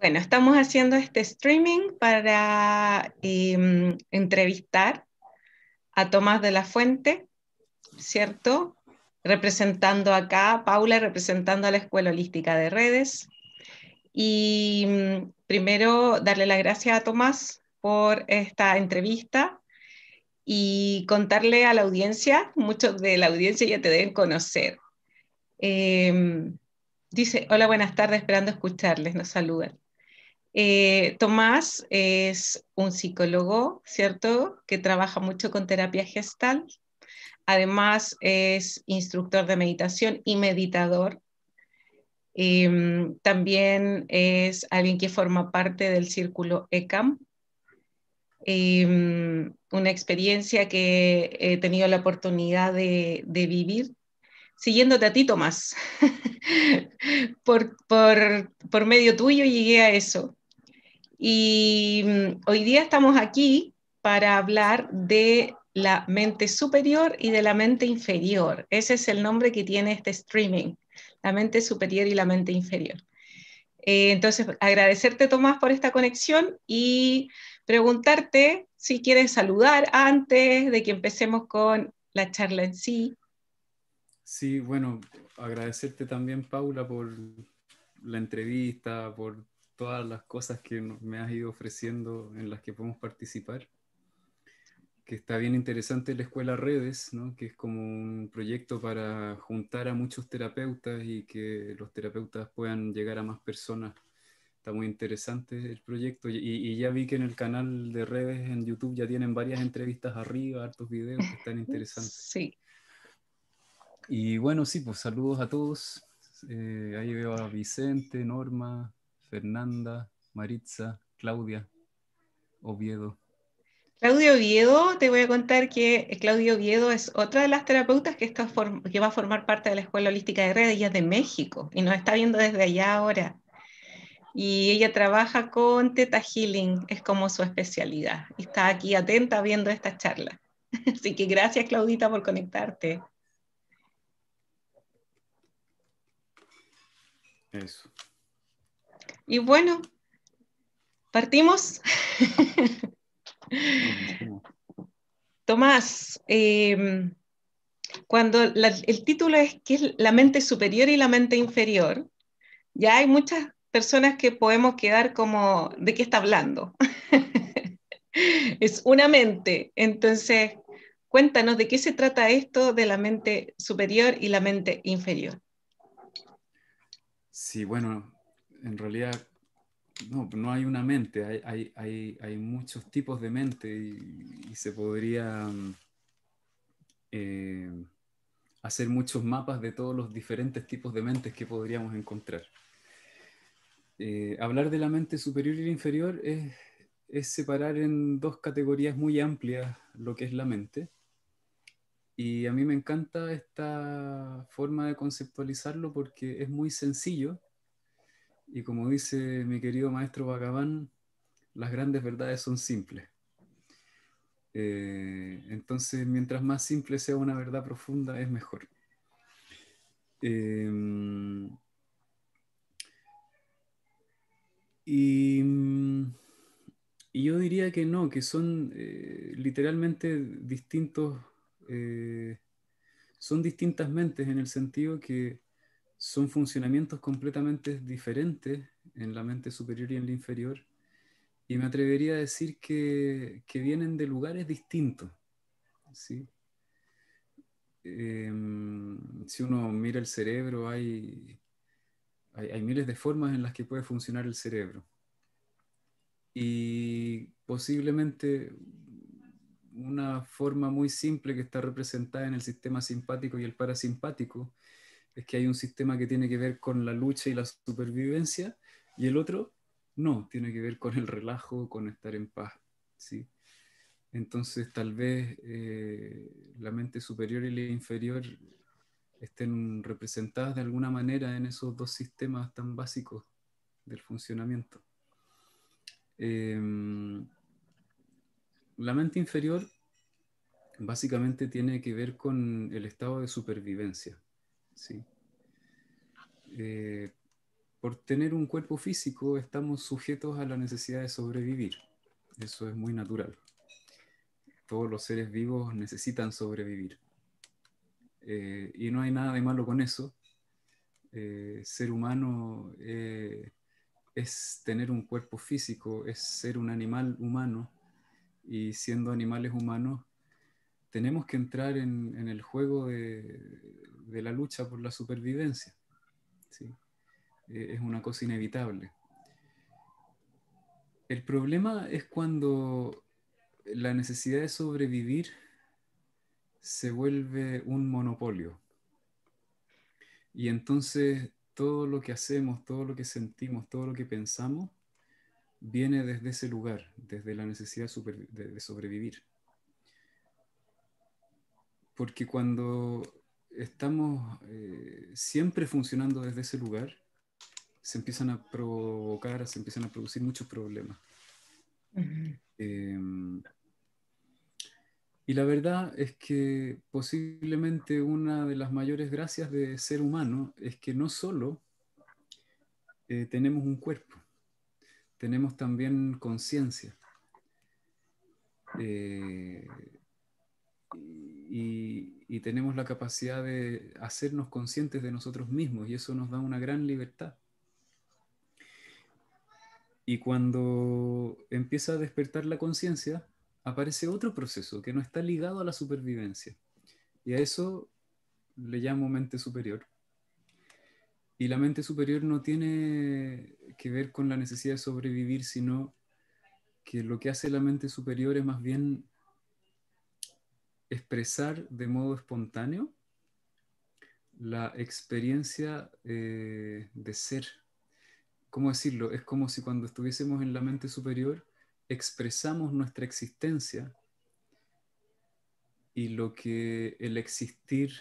Bueno, estamos haciendo este streaming para entrevistar a Tomás de la Fuente, ¿cierto? Representando acá, Paula representando a la Escuela Holística de Redes. Y primero darle las gracias a Tomás por esta entrevista y contarle a la audiencia, muchos de la audiencia ya te deben conocer. Dice, hola, buenas tardes, esperando escucharles, nos saludan. Tomás es un psicólogo, ¿cierto? Que trabaja mucho con terapia gestal. Además es instructor de meditación y meditador. También es alguien que forma parte del círculo ECAM. Una experiencia que he tenido la oportunidad de vivir siguiéndote a ti, Tomás. por medio tuyo llegué a eso. Y hoy día estamos aquí para hablar de la mente superior y de la mente inferior. Ese es el nombre que tiene este streaming, la mente superior y la mente inferior. Entonces, agradecerte, Tomás, por esta conexión y preguntarte si quieres saludar antes de que empecemos con la charla en sí. Sí, bueno, agradecerte también, Paula, por la entrevista, por todas las cosas que me has ido ofreciendo en las que podemos participar. Que está bien interesante la Escuela Redes, ¿no? Que es como un proyecto para juntar a muchos terapeutas y que los terapeutas puedan llegar a más personas. Está muy interesante el proyecto y ya vi que en el canal de Redes en YouTube ya tienen varias entrevistas arriba, hartos videos que están interesantes. Sí. Y bueno, sí, pues saludos a todos. Ahí veo a Vicente, Norma, Fernanda, Maritza, Claudia, Oviedo. Claudio Oviedo, te voy a contar que Claudio Oviedo es otra de las terapeutas que va a formar parte de la Escuela Holística de Redes. Ella es de México y nos está viendo desde allá ahora. Y ella trabaja con Theta Healing, es como su especialidad. Y está aquí atenta viendo esta charla. Así que gracias, Claudita, por conectarte. Eso. Y bueno, partimos. Comencemos. Tomás, cuando el título es ¿qué es la mente superior y la mente inferior? Ya hay muchas personas que podemos quedar como, ¿de qué está hablando? Es una mente. Entonces, cuéntanos de qué se trata esto de la mente superior y la mente inferior. Sí, bueno, en realidad no hay una mente, hay muchos tipos de mente y se podría eh, hacer muchos mapas de todos los diferentes tipos de mentes que podríamos encontrar. Hablar de la mente superior y la inferior es separar en dos categorías muy amplias lo que es la mente. Y a mí me encanta esta forma de conceptualizarlo porque es muy sencillo y como dice mi querido maestro Bhagavan, las grandes verdades son simples. Entonces, mientras más simple sea una verdad profunda, es mejor. Eh, y, y yo diría que no, que son literalmente distintos, eh, son distintas mentes en el sentido que son funcionamientos completamente diferentes en la mente superior y en la inferior. Y me atrevería a decir que vienen de lugares distintos, ¿sí? Si uno mira el cerebro, hay miles de formas en las que puede funcionar el cerebro. Y posiblemente una forma muy simple que está representada en el sistema simpático y el parasimpático es que hay un sistema que tiene que ver con la lucha y la supervivencia y el otro no, tiene que ver con el relajo, con estar en paz, ¿sí? Entonces tal vez la mente superior y la inferior estén representadas de alguna manera en esos dos sistemas tan básicos del funcionamiento. Eh, la mente inferior básicamente tiene que ver con el estado de supervivencia, ¿sí? Eh, por tener un cuerpo físico estamos sujetos a la necesidad de sobrevivir. Eso es muy natural. Todos los seres vivos necesitan sobrevivir. Y no hay nada de malo con eso. Ser humano es tener un cuerpo físico, es ser un animal humano, y siendo animales humanos tenemos que entrar en el juego de la lucha por la supervivencia, ¿sí? Es una cosa inevitable. El problema es cuando la necesidad de sobrevivir se vuelve un monopolio. Y entonces todo lo que hacemos, todo lo que sentimos, todo lo que pensamos, viene desde ese lugar, desde la necesidad de sobrevivir. Porque cuando estamos siempre funcionando desde ese lugar, se empiezan a provocar, se empiezan a producir muchos problemas. Y la verdad es que posiblemente una de las mayores gracias de ser humano es que no solo tenemos un cuerpo, tenemos también conciencia. Y tenemos la capacidad de hacernos conscientes de nosotros mismos, y eso nos da una gran libertad. Y cuando empieza a despertar la conciencia, aparece otro proceso que no está ligado a la supervivencia. Y a eso le llamo mente superior. Y la mente superior no tiene que ver con la necesidad de sobrevivir, sino que lo que hace la mente superior es más bien expresar de modo espontáneo la experiencia de ser. ¿Cómo decirlo? Es como si cuando estuviésemos en la mente superior expresamos nuestra existencia, y lo que el existir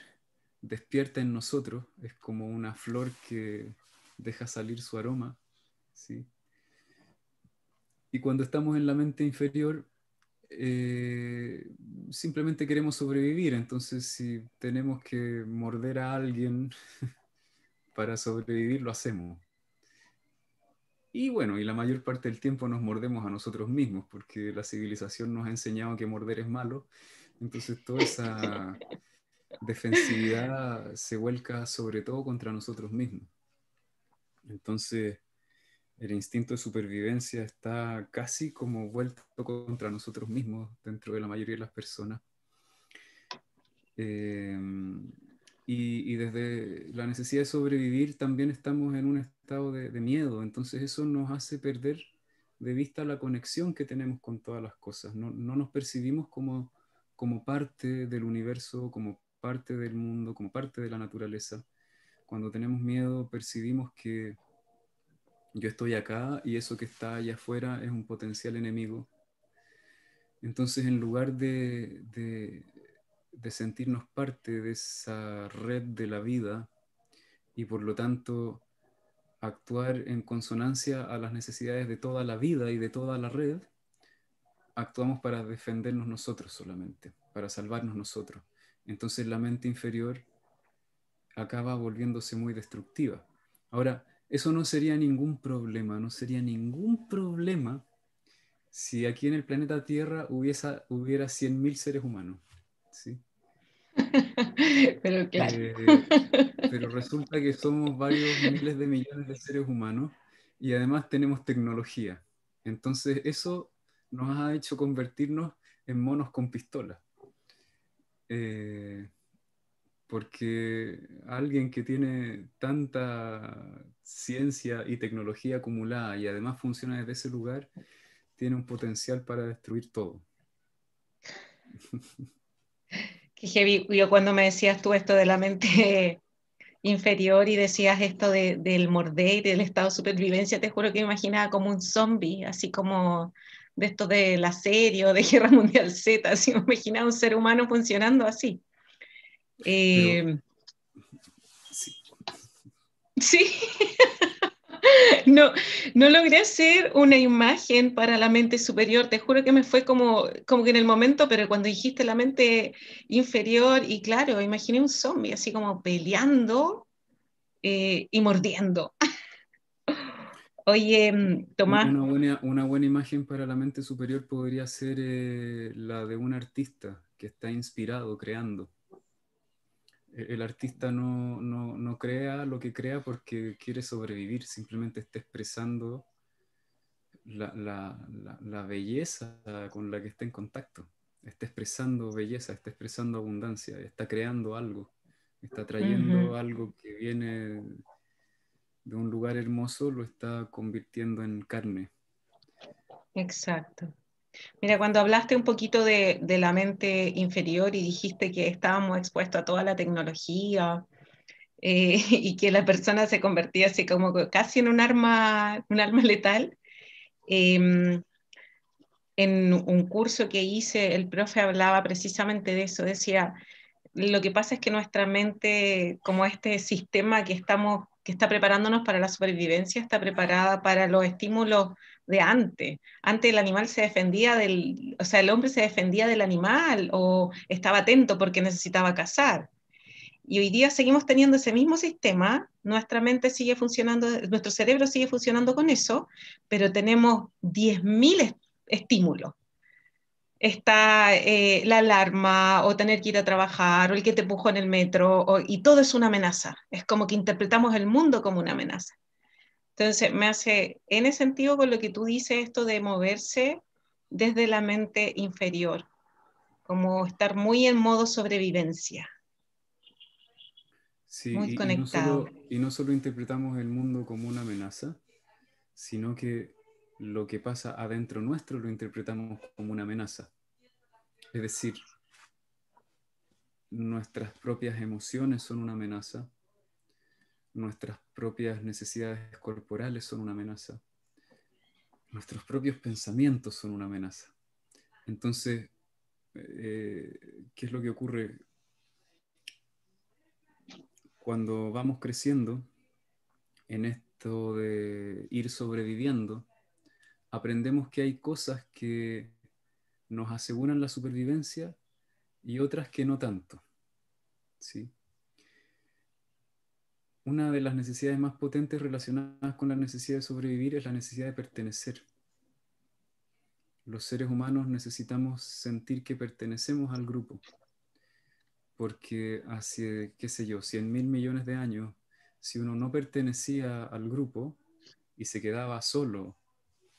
despierta en nosotros es como una flor que deja salir su aroma, ¿sí? Y cuando estamos en la mente inferior, eh, simplemente queremos sobrevivir. Entonces, si tenemos que morder a alguien para sobrevivir, lo hacemos. Y bueno, y la mayor parte del tiempo nos mordemos a nosotros mismos, porque la civilización nos ha enseñado que morder es malo. Entonces, toda esa defensividad se vuelca sobre todo contra nosotros mismos. Entonces, el instinto de supervivencia está casi como vuelto contra nosotros mismos dentro de la mayoría de las personas. Eh, y desde la necesidad de sobrevivir también estamos en un estado de miedo. Entonces eso nos hace perder de vista la conexión que tenemos con todas las cosas. No nos percibimos como parte del universo, como parte del mundo, como parte de la naturaleza. Cuando tenemos miedo percibimos que yo estoy acá y eso que está allá afuera es un potencial enemigo. Entonces, en lugar de sentirnos parte de esa red de la vida, y por lo tanto actuar en consonancia a las necesidades de toda la vida y de toda la red, actuamos para defendernos nosotros solamente, para salvarnos nosotros. Entonces la mente inferior acaba volviéndose muy destructiva. Ahora, eso no sería ningún problema, no sería ningún problema si aquí en el planeta Tierra hubiera 100.000 seres humanos, ¿sí? Pero claro. Pero resulta que somos varios miles de millones de seres humanos, y además tenemos tecnología. Entonces eso nos ha hecho convertirnos en monos con pistola. Eh, Porque alguien que tiene tanta ciencia y tecnología acumulada y además funciona desde ese lugar, tiene un potencial para destruir todo. Qué heavy. Yo cuando me decías tú esto de la mente inferior y decías esto del morder y del estado de supervivencia, te juro que me imaginaba como un zombie, así como de esto de la serie o de Guerra Mundial Z, así me imaginaba un ser humano funcionando así. Pero Eh, sí, sí, no, no logré hacer una imagen para la mente superior, te juro que me fue como que en el momento, pero cuando dijiste la mente inferior, y claro, imaginé un zombie así como peleando y mordiendo. Oye, Tomás, Una buena imagen para la mente superior podría ser la de un artista que está inspirado, creando. El artista no crea lo que crea porque quiere sobrevivir, simplemente está expresando la belleza con la que está en contacto. Está expresando belleza, está expresando abundancia, está creando algo, está trayendo ujú, algo que viene de un lugar hermoso, lo está convirtiendo en carne. exacto. Mira, cuando hablaste un poquito de la mente inferior y dijiste que estábamos expuestos a toda la tecnología, y que la persona se convertía así como casi en un arma letal, eh, en un curso que hice, el profe hablaba precisamente de eso, decía, lo que pasa es que nuestra mente, como este sistema que está preparándonos para la supervivencia, está preparada para los estímulos de antes. Antes el animal se defendía o sea, el hombre se defendía del animal o estaba atento porque necesitaba cazar. Y hoy día seguimos teniendo ese mismo sistema, nuestra mente sigue funcionando, nuestro cerebro sigue funcionando con eso, pero tenemos 10.000 estímulos. Está la alarma o tener que ir a trabajar o el que te empujó en el metro y todo es una amenaza. Es como que interpretamos el mundo como una amenaza. Entonces me hace, en ese sentido, con lo que tú dices, esto de moverse desde la mente inferior, como estar muy en modo sobrevivencia, Sí, muy conectado. y no solo interpretamos el mundo como una amenaza, sino que lo que pasa adentro nuestro lo interpretamos como una amenaza. Es decir, nuestras propias emociones son una amenaza, nuestras propias necesidades corporales son una amenaza, nuestros propios pensamientos son una amenaza. Entonces, ¿qué es lo que ocurre cuando vamos creciendo en esto de ir sobreviviendo? Aprendemos que hay cosas que nos aseguran la supervivencia y otras que no tanto, ¿sí? Una de las necesidades más potentes relacionadas con la necesidad de sobrevivir es la necesidad de pertenecer. Los seres humanos necesitamos sentir que pertenecemos al grupo, porque hace, qué sé yo, 100.000 millones de años, si uno no pertenecía al grupo y se quedaba solo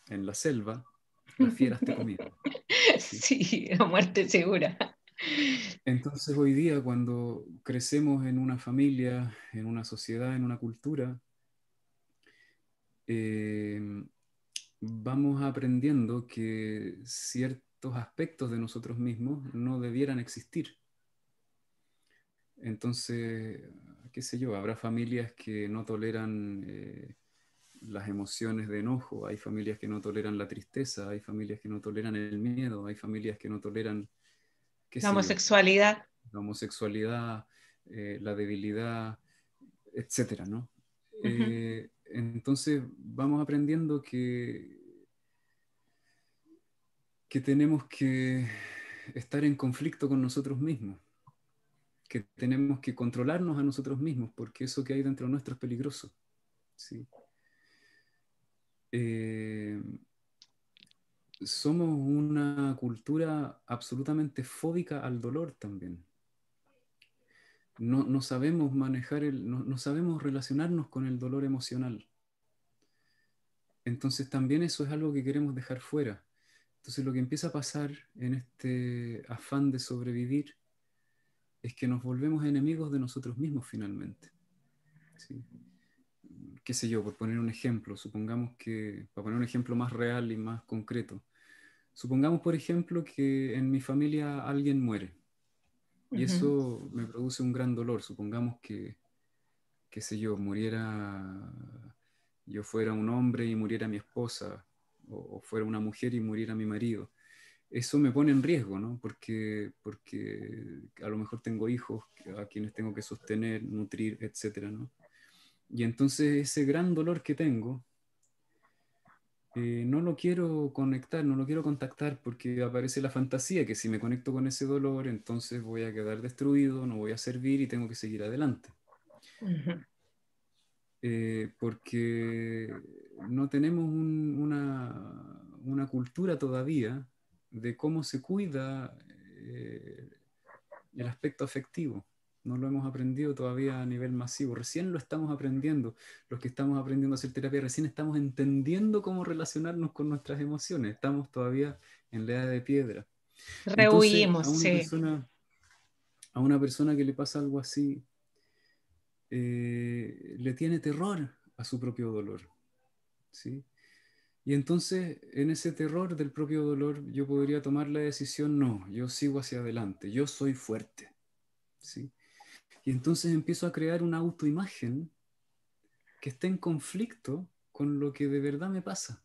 en la selva, las fieras te comían, ¿sí? Sí, la muerte segura. Entonces hoy día cuando crecemos en una familia, en una sociedad, en una cultura, eh, vamos aprendiendo que ciertos aspectos de nosotros mismos no debieran existir. Entonces, qué sé yo, habrá familias que no toleran las emociones de enojo, hay familias que no toleran la tristeza, hay familias que no toleran el miedo, hay familias que no toleran, qué La sé yo, homosexualidad. la homosexualidad, la debilidad, etcétera, ¿no? Ujú. Entonces vamos aprendiendo que tenemos que estar en conflicto con nosotros mismos, que tenemos que controlarnos a nosotros mismos, porque eso que hay dentro nuestro es peligroso, ¿sí? Eh, Somos una cultura absolutamente fóbica al dolor también. No sabemos manejar no sabemos relacionarnos con el dolor emocional. Entonces también eso es algo que queremos dejar fuera. Entonces lo que empieza a pasar en este afán de sobrevivir es que nos volvemos enemigos de nosotros mismos finalmente, ¿sí? Qué sé yo, por poner un ejemplo, supongamos que, para poner un ejemplo más real y más concreto, supongamos por ejemplo que en mi familia alguien muere y Ujú. eso me produce un gran dolor. Supongamos que, qué sé yo, muriera, yo fuera un hombre y muriera mi esposa, o fuera una mujer y muriera mi marido. Eso me pone en riesgo, ¿no? Porque a lo mejor tengo hijos a quienes tengo que sostener, nutrir, etcétera, ¿no? Y entonces ese gran dolor que tengo, no lo quiero conectar, no lo quiero contactar porque aparece la fantasía que si me conecto con ese dolor, entonces voy a quedar destruido, no voy a servir y tengo que seguir adelante. Ujú. porque no tenemos una cultura todavía de cómo se cuida el aspecto afectivo. No lo hemos aprendido todavía a nivel masivo. Recién lo estamos aprendiendo. Los que estamos aprendiendo a hacer terapia, recién estamos entendiendo cómo relacionarnos con nuestras emociones. Estamos todavía en la edad de piedra. Entonces, Rehuimos, sí. a una persona que le pasa algo así, le tiene terror a su propio dolor, ¿sí? Y entonces, en ese terror del propio dolor, yo podría tomar la decisión, no, yo sigo hacia adelante, yo soy fuerte, ¿sí? Y entonces empiezo a crear una autoimagen que está en conflicto con lo que de verdad me pasa.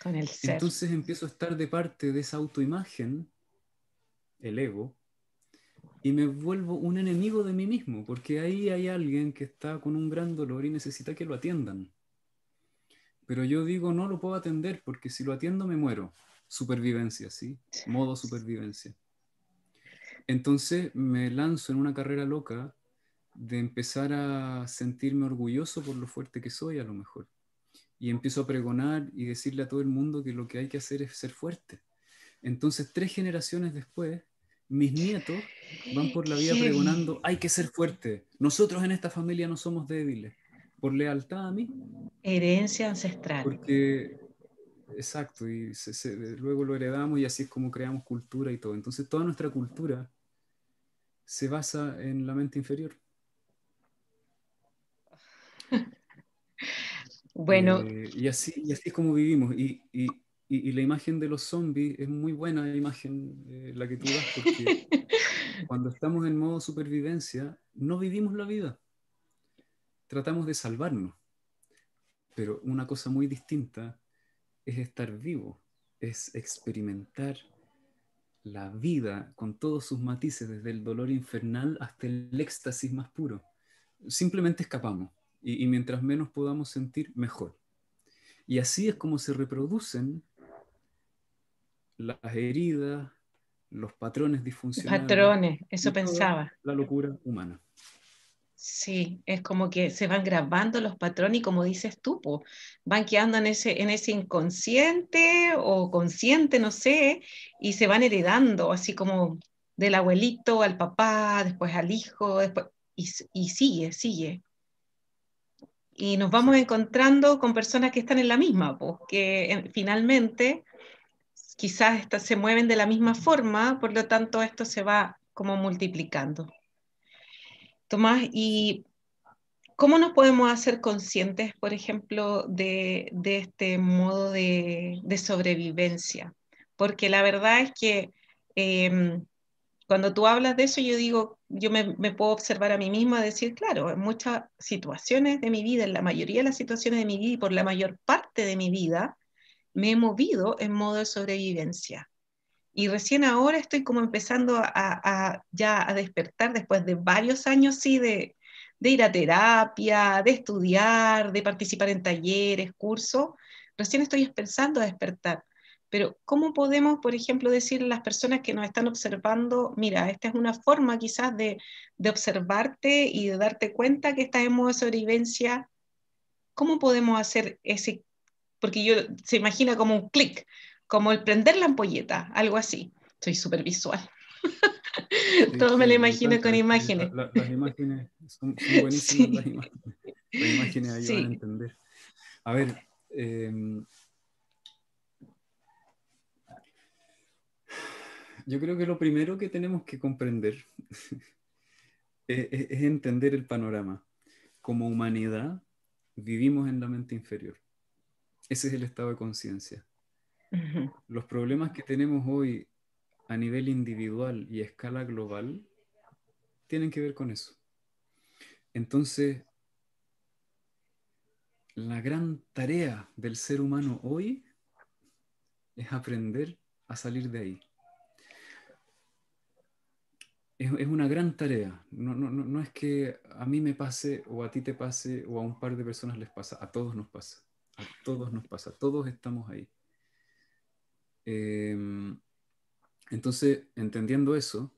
Con el ser. Entonces empiezo a estar de parte de esa autoimagen, el ego, y me vuelvo un enemigo de mí mismo, porque ahí hay alguien que está con un gran dolor y necesita que lo atiendan. Pero yo digo, no lo puedo atender porque si lo atiendo me muero. Supervivencia, ¿sí? Modo supervivencia. Entonces me lanzo en una carrera loca de empezar a sentirme orgulloso por lo fuerte que soy a lo mejor. Y empiezo a pregonar y decirle a todo el mundo que lo que hay que hacer es ser fuerte. Entonces 3 generaciones después, mis nietos van por la vida Heavy. pregonando, hay que ser fuerte. Nosotros en esta familia no somos débiles. Por lealtad a mí, Herencia ancestral. porque exacto, y luego lo heredamos y así es como creamos cultura y todo. Entonces toda nuestra cultura se basa en la mente inferior. Bueno, Y así es como vivimos. Y la imagen de los zombies es muy buena imagen la que tú das, porque cuando estamos en modo supervivencia no vivimos la vida, tratamos de salvarnos. Pero una cosa muy distinta es estar vivo, es experimentar la vida con todos sus matices, desde el dolor infernal hasta el éxtasis más puro. Simplemente escapamos y mientras menos podamos sentir, mejor. Y así es como se reproducen las heridas, los patrones disfuncionales patrones, eso y toda pensaba. la locura humana. Sí, es como que se van grabando los patrones y como dices tú, po, van quedando en ese inconsciente o consciente, no sé, y se van heredando, así como del abuelito al papá, después al hijo, después, y sigue, sigue. Y nos vamos Sí. encontrando con personas que están en la misma, pues, que finalmente quizás se mueven de la misma forma, por lo tanto esto se va como multiplicando. Tomás, Sí. ¿y cómo nos podemos hacer conscientes, por ejemplo, de este modo de sobrevivencia? Porque la verdad es que cuando tú hablas de eso, yo digo, me puedo observar a mí misma, decir, claro, en muchas situaciones de mi vida, en la mayoría de las situaciones de mi vida y por la mayor parte de mi vida, me he movido en modo de sobrevivencia. Y recién ahora estoy como empezando ya a despertar después de varios años, sí, de ir a terapia, de estudiar, de participar en talleres, cursos. Recién estoy empezando a despertar. Pero ¿cómo podemos, por ejemplo, decirle a las personas que nos están observando, mira, esta es una forma quizás de observarte y de darte cuenta que estás en modo de sobrevivencia? ¿Cómo podemos hacer ese, porque yo se imagina como un clic, como el prender la ampolleta, algo así. Soy súper visual. Sí, Todo me lo sí, me imagino con encanta. Es que imágenes. las imágenes son buenísimas, las Sí, imágenes. Las imágenes ayudan a sí. entender. A ver, yo creo que lo primero que tenemos que comprender es entender el panorama. Como humanidad, vivimos en la mente inferior. Ese es el estado de conciencia. Ujú. Los problemas que tenemos hoy a nivel individual y a escala global tienen que ver con eso. Entonces, la gran tarea del ser humano hoy es aprender a salir de ahí. Es una gran tarea. No es que a mí me pase o a ti te pase o a un par de personas les pasa. A todos nos pasa. A todos nos pasa. Todos estamos ahí. Eh, entonces, entendiendo eso,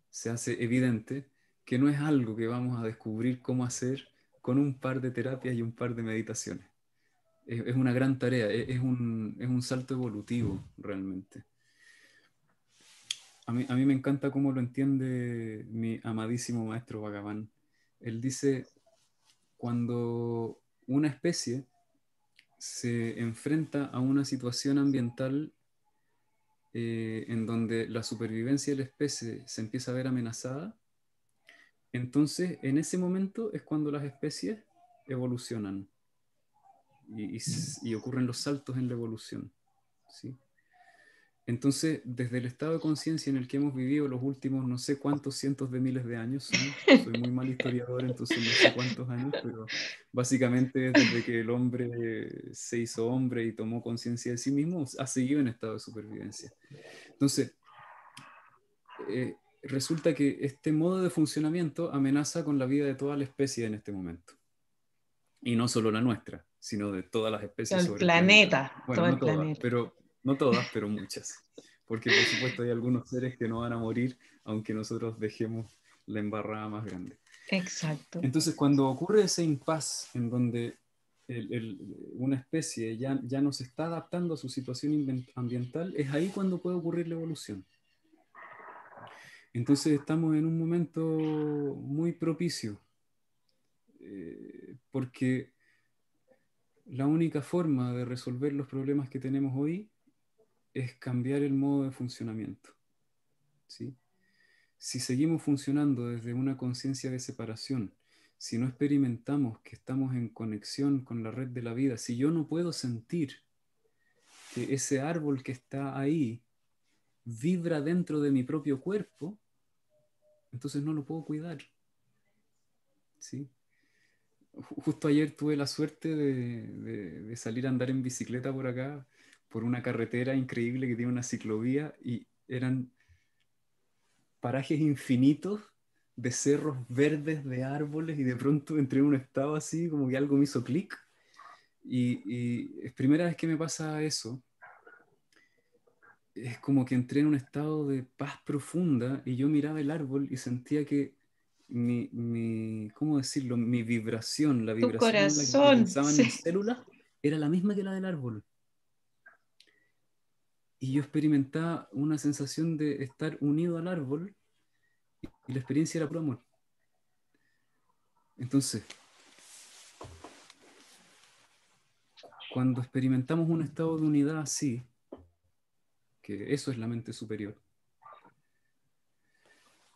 se hace evidente que no es algo que vamos a descubrir cómo hacer con un par de terapias y un par de meditaciones. Es una gran tarea, es un salto evolutivo realmente. A mí me encanta cómo lo entiende mi amadísimo maestro Bhagavan. Él dice, cuando una especie se enfrenta a una situación ambiental en donde la supervivencia de la especie se empieza a ver amenazada, entonces en ese momento es cuando las especies evolucionan y ocurren los saltos en la evolución, ¿sí? Entonces, desde el estado de conciencia en el que hemos vivido los últimos no sé cuántos cientos de miles de años soy muy mal historiador, entonces no sé cuántos años, pero básicamente desde que el hombre se hizo hombre y tomó conciencia de sí mismo, ha seguido en estado de supervivencia. Entonces, resulta que este modo de funcionamiento amenaza con la vida de toda la especie en este momento. Y no solo la nuestra, sino de todas las Todo especies el sobre el planeta. planeta, Bueno, todo el no todas, pero muchas. Porque por supuesto hay algunos seres que no van a morir, aunque nosotros dejemos la embarrada más grande. Exacto. Entonces, cuando ocurre ese impasse en donde una especie ya no se está adaptando a su situación ambiental, es ahí cuando puede ocurrir la evolución. Entonces estamos en un momento muy propicio, porque la única forma de resolver los problemas que tenemos hoy es cambiar el modo de funcionamiento, ¿sí? Si seguimos funcionando desde una conciencia de separación, si no experimentamos que estamos en conexión con la red de la vida, si yo no puedo sentir que ese árbol que está ahí vibra dentro de mi propio cuerpo, entonces no lo puedo cuidar, ¿sí? Justo ayer tuve la suerte de salir a andar en bicicleta por acá, por una carretera increíble que tiene una ciclovía y eran parajes infinitos de cerros verdes, de árboles y de pronto entré en un estado así como que algo me hizo clic y es primera vez que me pasa eso. Es como que entré en un estado de paz profunda y yo miraba el árbol y sentía que ¿cómo decirlo? Mi vibración, la Tu vibración en la que corazón, pensaban mis sí. células, era la misma que la del árbol. Y yo experimentaba una sensación de estar unido al árbol y la experiencia era puro amor. Entonces, cuando experimentamos un estado de unidad así, que eso es la mente superior,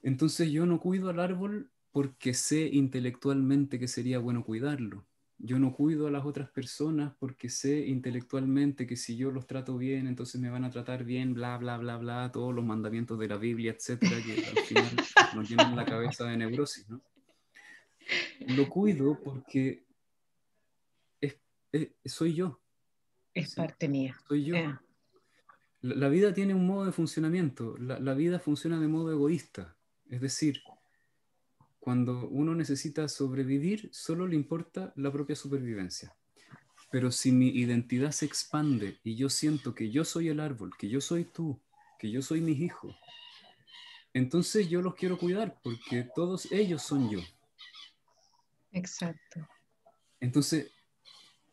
entonces yo no cuido al árbol porque sé intelectualmente que sería bueno cuidarlo. Yo no cuido a las otras personas porque sé intelectualmente que si yo los trato bien, entonces me van a tratar bien, bla, bla, bla, bla, todos los mandamientos de la Biblia, etcétera, que al final nos llenan la cabeza de neurosis, ¿no? Lo cuido porque es, soy yo, Es ¿sí? parte mía. Soy yo. La vida tiene un modo de funcionamiento. La vida funciona de modo egoísta. Es decir, cuando uno necesita sobrevivir, solo le importa la propia supervivencia. Pero si mi identidad se expande y yo siento que yo soy el árbol, que yo soy tú, que yo soy mis hijos, entonces yo los quiero cuidar porque todos ellos son yo. Exacto. Entonces,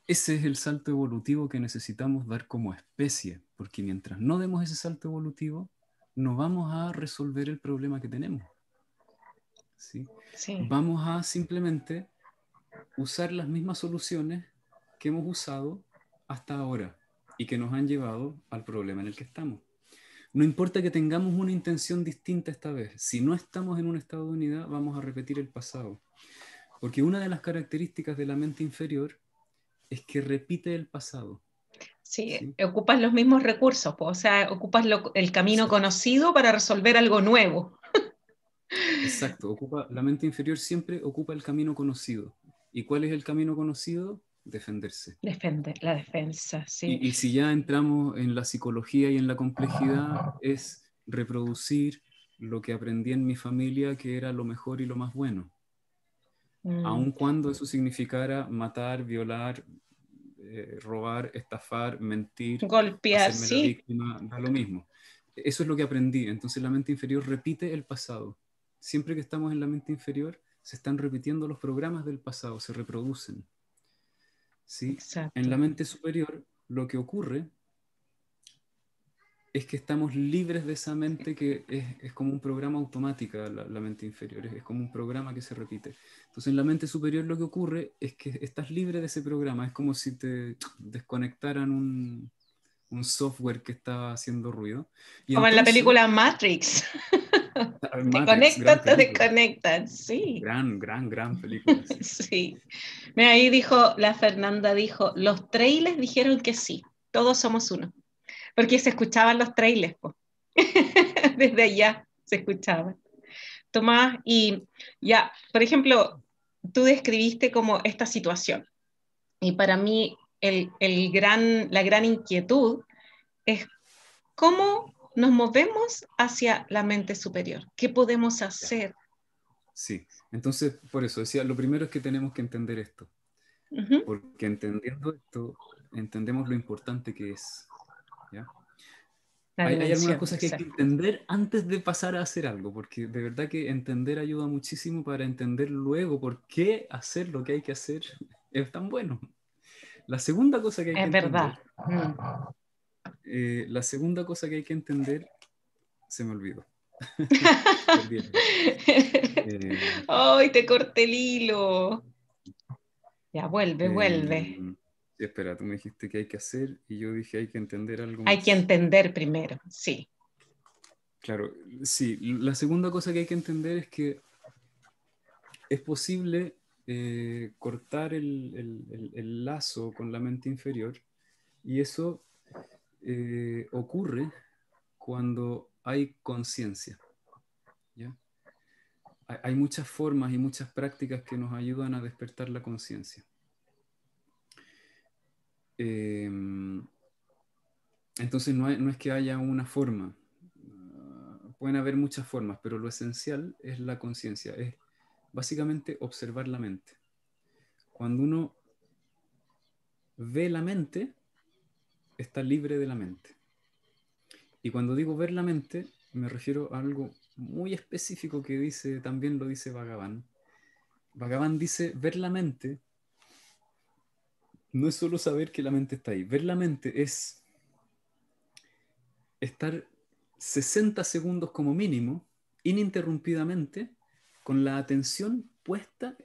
ese es el salto evolutivo que necesitamos dar como especie, porque mientras no demos ese salto evolutivo, no vamos a resolver el problema que tenemos, ¿sí? Sí. Vamos a simplemente usar las mismas soluciones que hemos usado hasta ahora y que nos han llevado al problema en el que estamos. No importa que tengamos una intención distinta esta vez, si no estamos en un estado de unidad, vamos a repetir el pasado. Porque una de las características de la mente inferior es que repite el pasado. Sí, ¿Sí? ocupas los mismos recursos, o sea, ocupas el camino Exacto. conocido para resolver algo nuevo. Exacto. La mente inferior siempre ocupa el camino conocido. ¿Y cuál es el camino conocido? Defenderse. Defender, la defensa, sí. Y si ya entramos en la psicología y en la complejidad, es reproducir lo que aprendí en mi familia, que era lo mejor y lo más bueno. Aun cuando eso significara matar, violar, robar, estafar, mentir, Golpear, hacerme la sí. víctima, da lo mismo. Eso es lo que aprendí. Entonces la mente inferior repite el pasado. Siempre que estamos en la mente inferior, se están repitiendo los programas del pasado, se reproducen. ¿Sí? En Exacto. la mente superior, lo que ocurre es que estamos libres de esa mente que es como un programa automático, la mente inferior, es como un programa que se repite. Entonces en la mente superior lo que ocurre es que estás libre de ese programa, es como si te desconectaran un software que está haciendo ruido. Y Como en la entonces, película Matrix. Te Matrix, gran conectan, te película, desconectan, sí. gran película, sí. Sí. Mira, ahí dijo, la Fernanda dijo, los trailers dijeron que sí, todos somos uno. Porque se escuchaban los trailers, po. Desde allá se escuchaban. Tomás, y ya, por ejemplo, tú describiste como esta situación. Y para mí la gran inquietud es cómo nos movemos hacia la mente superior. ¿Qué podemos Ya. hacer? Sí, entonces por eso decía, lo primero es que tenemos que entender esto, Ujú. porque entendiendo esto, entendemos lo importante que es. ¿Ya? La Hay algunas dimensión, cosas que hay que exacto. entender antes de pasar a hacer algo, porque de verdad que entender ayuda muchísimo para entender luego por qué hacer lo que hay que hacer es tan bueno. La segunda cosa que hay que Es verdad. entender, la segunda cosa que hay que entender, se me olvidó. Perdí el hilo. Eh, ¡Ay, te corté el hilo! Ya, vuelve, vuelve. sí, espera, tú me dijiste que hay que hacer y yo dije hay que entender algo Hay que más. entender primero, sí. Claro, sí, la segunda cosa que hay que entender es que es posible cortar el lazo con la mente inferior y eso ocurre cuando hay conciencia. ¿Ya? Hay muchas formas y muchas prácticas que nos ayudan a despertar la conciencia. Eh, entonces no es que haya una forma. Pueden haber muchas formas, pero lo esencial es la conciencia, es básicamente observar la mente. Cuando uno ve la mente, está libre de la mente. Y cuando digo ver la mente, me refiero a algo muy específico que dice, también lo dice Bhagavan. Bhagavan dice, ver la mente no es solo saber que la mente está ahí. Ver la mente es estar 60 segundos como mínimo, ininterrumpidamente, con la atención puesta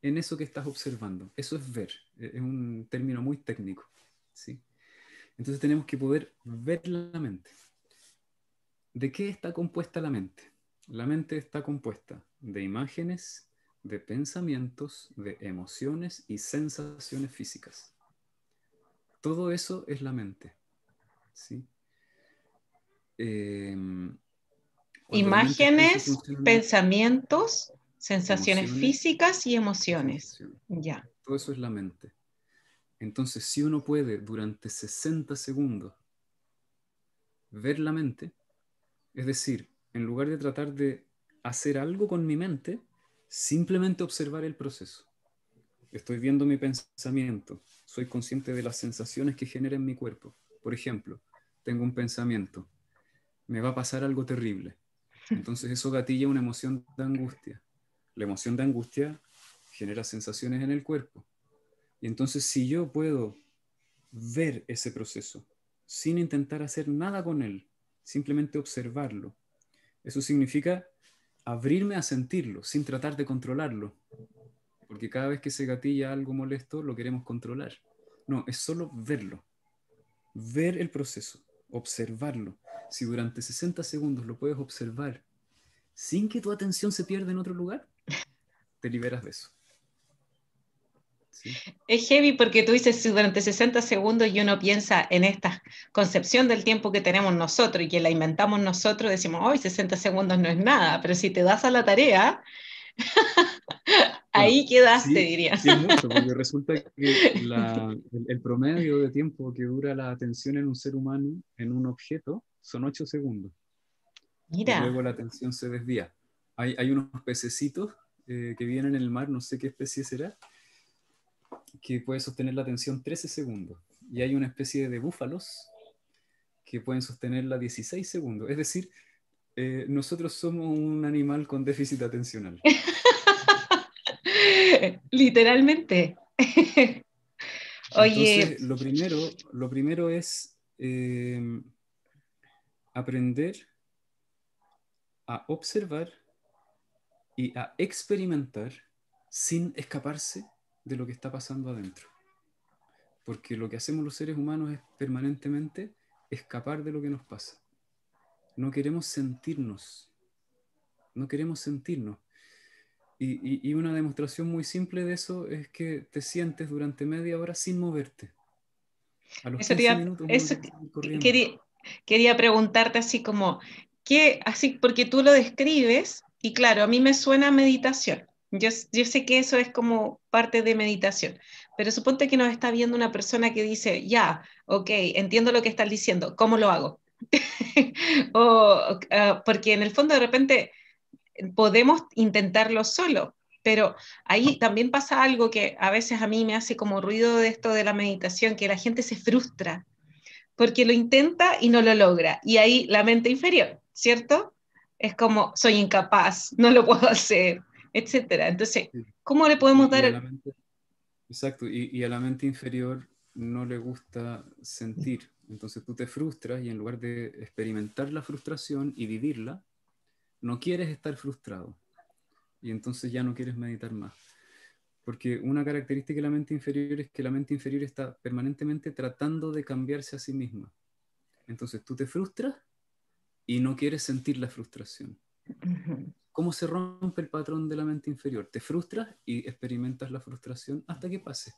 en eso que estás observando. Eso es ver. Es un término muy técnico. ¿Sí? Entonces tenemos que poder ver la mente. ¿De qué está compuesta la mente? La mente está compuesta de imágenes, de pensamientos, de emociones y sensaciones físicas. Todo eso es la mente. ¿Sí? Eh, Cuando la mente está en su Imágenes, función, pensamientos, sensaciones emociones físicas y y emociones. sensaciones. Ya. Todo eso es la mente. Entonces, si uno puede durante 60 segundos ver la mente, es decir, en lugar de tratar de hacer algo con mi mente, simplemente observar el proceso. Estoy viendo mi pensamiento, soy consciente de las sensaciones que genera en mi cuerpo. Por ejemplo, tengo un pensamiento, me va a pasar algo terrible. Entonces eso gatilla una emoción de angustia. La emoción de angustia genera sensaciones en el cuerpo. Y entonces si yo puedo ver ese proceso sin intentar hacer nada con él, simplemente observarlo, eso significa abrirme a sentirlo sin tratar de controlarlo. Porque cada vez que se gatilla algo molesto, lo queremos controlar. No, es solo verlo, ver el proceso, observarlo. Si durante 60 segundos lo puedes observar sin que tu atención se pierda en otro lugar, te liberas de eso. ¿Sí? Es heavy porque tú dices si durante 60 segundos y uno piensa en esta concepción del tiempo que tenemos nosotros y que la inventamos nosotros, decimos, hoy 60 segundos no es nada, pero si te das a la tarea, Bueno, ahí quedaste, sí, diría. sí es mucho, porque resulta que el promedio de tiempo que dura la atención en un ser humano, en un objeto, son 8 segundos. Y Mira, luego la atención se desvía. Hay unos pececitos que viven en el mar, no sé qué especie será, que puede sostener la atención 13 segundos. Y hay una especie de búfalos que pueden sostenerla 16 segundos. Es decir, Nosotros somos un animal con déficit atencional. Literalmente. Oye, Entonces, lo primero es aprender a observar y a experimentar sin escaparse de lo que está pasando adentro. Porque lo que hacemos los seres humanos es permanentemente escapar de lo que nos pasa. No queremos sentirnos. No queremos sentirnos. Y una demostración muy simple de eso es que te sientes durante media hora sin moverte. A los eso, 15 minutos uno eso quiere seguir corriendo. quería preguntarte así como, ¿qué, así, porque tú lo describes y claro, a mí me suena a meditación. Yo sé que eso es como parte de meditación, pero suponte que nos está viendo una persona que dice, ya, ok, entiendo lo que estás diciendo, ¿cómo lo hago? Porque en el fondo de repente podemos intentarlo solo, pero ahí también pasa algo que a veces a mí me hace como ruido de esto de la meditación, que la gente se frustra porque lo intenta y no lo logra. Y ahí la mente inferior, ¿cierto? Es como, soy incapaz, no lo puedo hacer, etcétera. Entonces, Sí. ¿cómo le podemos Y a dar? la mente, exacto, y a la mente inferior no le gusta sentir. Entonces tú te frustras y en lugar de experimentar la frustración y vivirla, no quieres estar frustrado. Y entonces ya no quieres meditar más. Porque una característica de la mente inferior es que la mente inferior está permanentemente tratando de cambiarse a sí misma. Entonces tú te frustras y no quieres sentir la frustración. Ujú. ¿Cómo se rompe el patrón de la mente inferior? Te frustras y experimentas la frustración hasta que pase.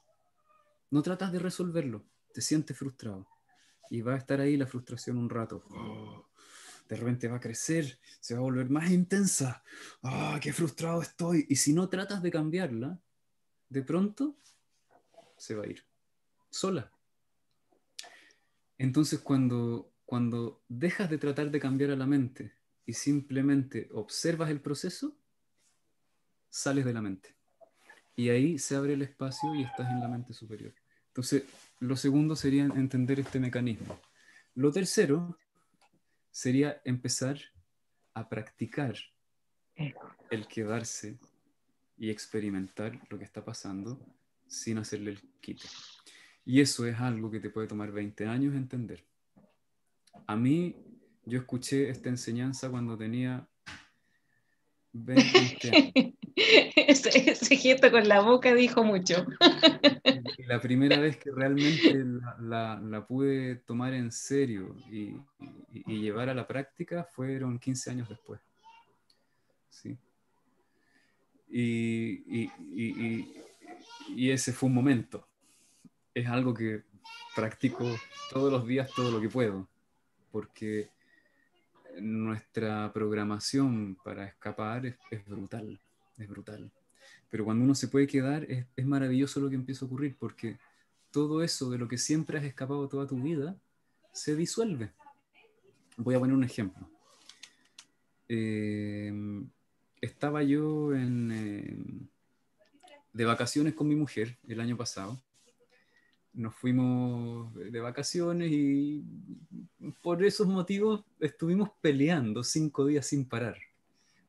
No tratas de resolverlo, te sientes frustrado. Y va a estar ahí la frustración un rato. Oh, de repente va a crecer, se va a volver más intensa. ¡Ah, qué frustrado estoy! Y si no tratas de cambiarla, de pronto se va a ir sola. Entonces cuando dejas de tratar de cambiar a la mente y simplemente observas el proceso, sales de la mente. Y ahí se abre el espacio y estás en la mente superior. Entonces, lo segundo sería entender este mecanismo. Lo tercero sería empezar a practicar el quedarse y experimentar lo que está pasando sin hacerle el quite. Y eso es algo que te puede tomar 20 años entender. A mí, yo escuché esta enseñanza cuando tenía 20 años. Ese gesto con la boca dijo mucho. Y la primera vez que realmente la pude tomar en serio y llevar a la práctica fueron 15 años después. ¿Sí? Y, y, y, y ese fue un momento. Es algo que practico todos los días, todo lo que puedo, porque nuestra programación para escapar es brutal, es brutal. Pero cuando uno se puede quedar, es maravilloso lo que empieza a ocurrir, porque todo eso de lo que siempre has escapado toda tu vida se disuelve. Voy a poner un ejemplo. Eh, Estaba yo de vacaciones con mi mujer el año pasado. Nos fuimos de vacaciones y por esos motivos estuvimos peleando 5 días sin parar.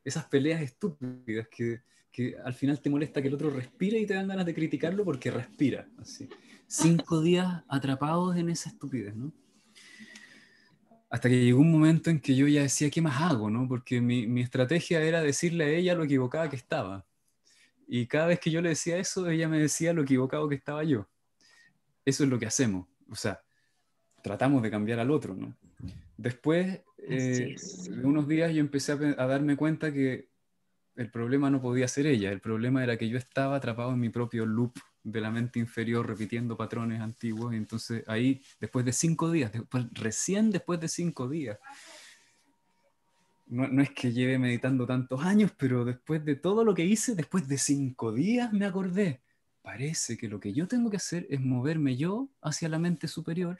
Esas peleas estúpidas que al final te molesta que el otro respire y te dan ganas de criticarlo porque respira. Así. 5 días atrapados en esa estupidez, ¿no? Hasta que llegó un momento en que yo ya decía, ¿qué más hago, no? Porque mi estrategia era decirle a ella lo equivocada que estaba. Y cada vez que yo le decía eso, ella me decía lo equivocado que estaba yo. Eso es lo que hacemos. O sea, tratamos de cambiar al otro, ¿no? Después Así es. de unos días yo empecé a darme cuenta que el problema no podía ser ella, el problema era que yo estaba atrapado en mi propio loop de la mente inferior repitiendo patrones antiguos y entonces ahí después de 5 días, recién después de 5 días, no es que lleve meditando tantos años, pero después de todo lo que hice, después de 5 días me acordé, parece que lo que yo tengo que hacer es moverme yo hacia la mente superior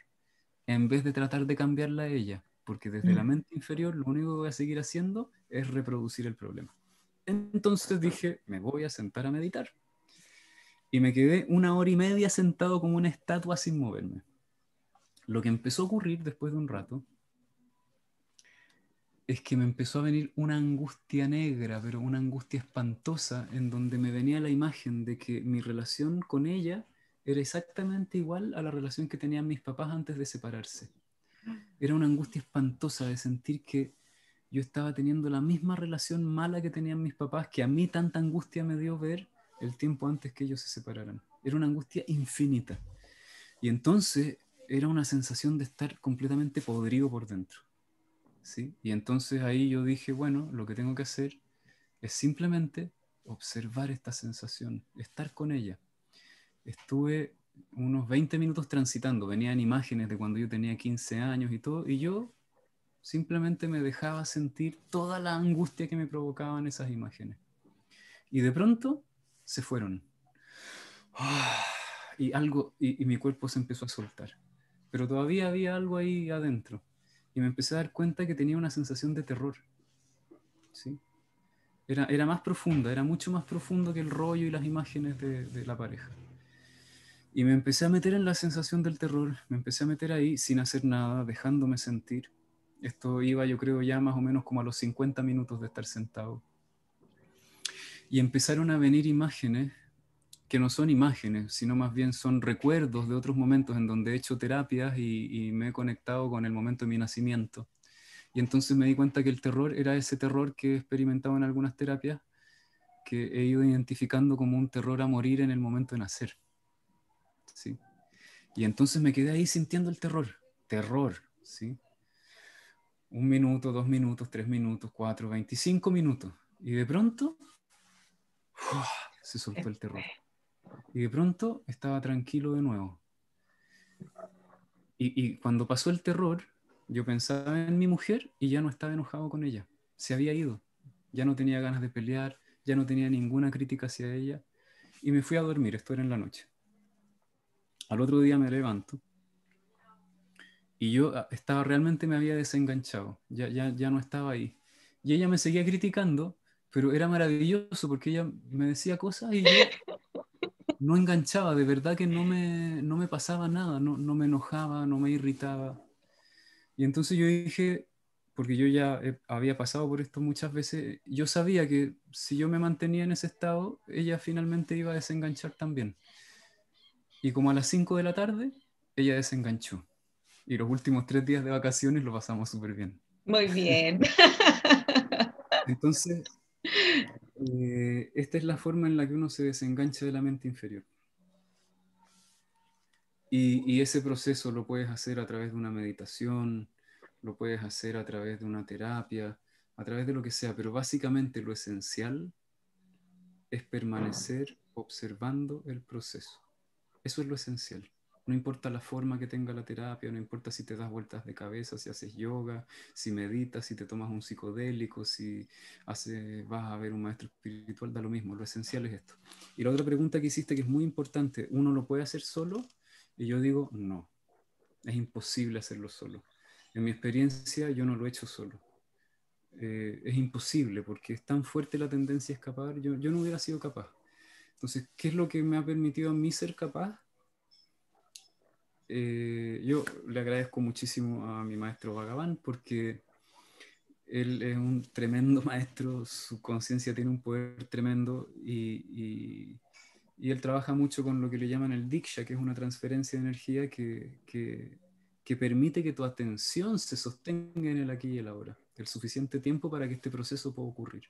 en vez de tratar de cambiarla a ella, porque desde la mente inferior lo único que voy a seguir haciendo es reproducir el problema. Entonces dije, me voy a sentar a meditar. Y me quedé 1 hora y media sentado como una estatua sin moverme. Lo que empezó a ocurrir después de un rato es que me empezó a venir una angustia negra, pero una angustia espantosa, en donde me venía la imagen de que mi relación con ella era exactamente igual a la relación que tenían mis papás antes de separarse. Era una angustia espantosa de sentir que yo estaba teniendo la misma relación mala que tenían mis papás, que a mí tanta angustia me dio ver el tiempo antes que ellos se separaran. Era una angustia infinita. Y entonces era una sensación de estar completamente podrido por dentro. ¿Sí? Y entonces ahí yo dije, bueno, lo que tengo que hacer es simplemente observar esta sensación, estar con ella. Estuve unos 20 minutos transitando, venían imágenes de cuando yo tenía 15 años y todo, y yo simplemente me dejaba sentir toda la angustia que me provocaban esas imágenes. Y de pronto se fueron. Y mi cuerpo se empezó a soltar. Pero todavía había algo ahí adentro. Y me empecé a dar cuenta que tenía una sensación de terror. ¿Sí? Era más profunda, era mucho más profundo que el rollo y las imágenes de la pareja. Y me empecé a meter en la sensación del terror, me empecé a meter ahí sin hacer nada, dejándome sentir. Esto iba, yo creo, ya más o menos como a los 50 minutos de estar sentado. Y empezaron a venir imágenes que no son imágenes, sino más bien son recuerdos de otros momentos en donde he hecho terapias y me he conectado con el momento de mi nacimiento. Y entonces me di cuenta que el terror era ese terror que he experimentado en algunas terapias, que he ido identificando como un terror a morir en el momento de nacer. ¿Sí? Y entonces me quedé ahí sintiendo el terror, ¿sí? 1 minuto, 2 minutos, 3 minutos, 4, 25 minutos. Y de pronto, ¡uf!, se soltó el terror. Y de pronto estaba tranquilo de nuevo. Y cuando pasó el terror, yo pensaba en mi mujer y ya no estaba enojado con ella. Se había ido. Ya no tenía ganas de pelear, ya no tenía ninguna crítica hacia ella. Y me fui a dormir, esto era en la noche. Al otro día me levanto y yo estaba, realmente me había desenganchado, ya no estaba ahí. Y ella me seguía criticando, pero era maravilloso porque ella me decía cosas y yo no enganchaba, de verdad que no me pasaba nada, no me enojaba, no me irritaba. Y entonces yo dije, porque yo ya había pasado por esto muchas veces, yo sabía que si yo me mantenía en ese estado, ella finalmente iba a desenganchar también. Y como a las 5 de la tarde, ella desenganchó. Y los últimos 3 días de vacaciones lo pasamos súper bien. Muy bien. Entonces, esta es la forma en la que uno se desengancha de la mente inferior. Y ese proceso lo puedes hacer a través de una meditación, lo puedes hacer a través de una terapia, a través de lo que sea, pero básicamente lo esencial es permanecer observando el proceso. Eso es lo esencial. No importa la forma que tenga la terapia, no importa si te das vueltas de cabeza, si haces yoga, si meditas, si te tomas un psicodélico, si vas a ver un maestro espiritual, da lo mismo. Lo esencial es esto. Y la otra pregunta que hiciste, que es muy importante, ¿uno lo puede hacer solo? Y yo digo, no, es imposible hacerlo solo. En mi experiencia, yo no lo he hecho solo. Es imposible porque es tan fuerte la tendencia a escapar, yo no hubiera sido capaz. Entonces, ¿qué es lo que me ha permitido a mí ser capaz? Yo le agradezco muchísimo a mi maestro Bhagavan porque él es un tremendo maestro, su conciencia tiene un poder tremendo y él trabaja mucho con lo que le llaman el Diksha, que es una transferencia de energía que permite que tu atención se sostenga en el aquí y el ahora, el suficiente tiempo para que este proceso pueda ocurrir.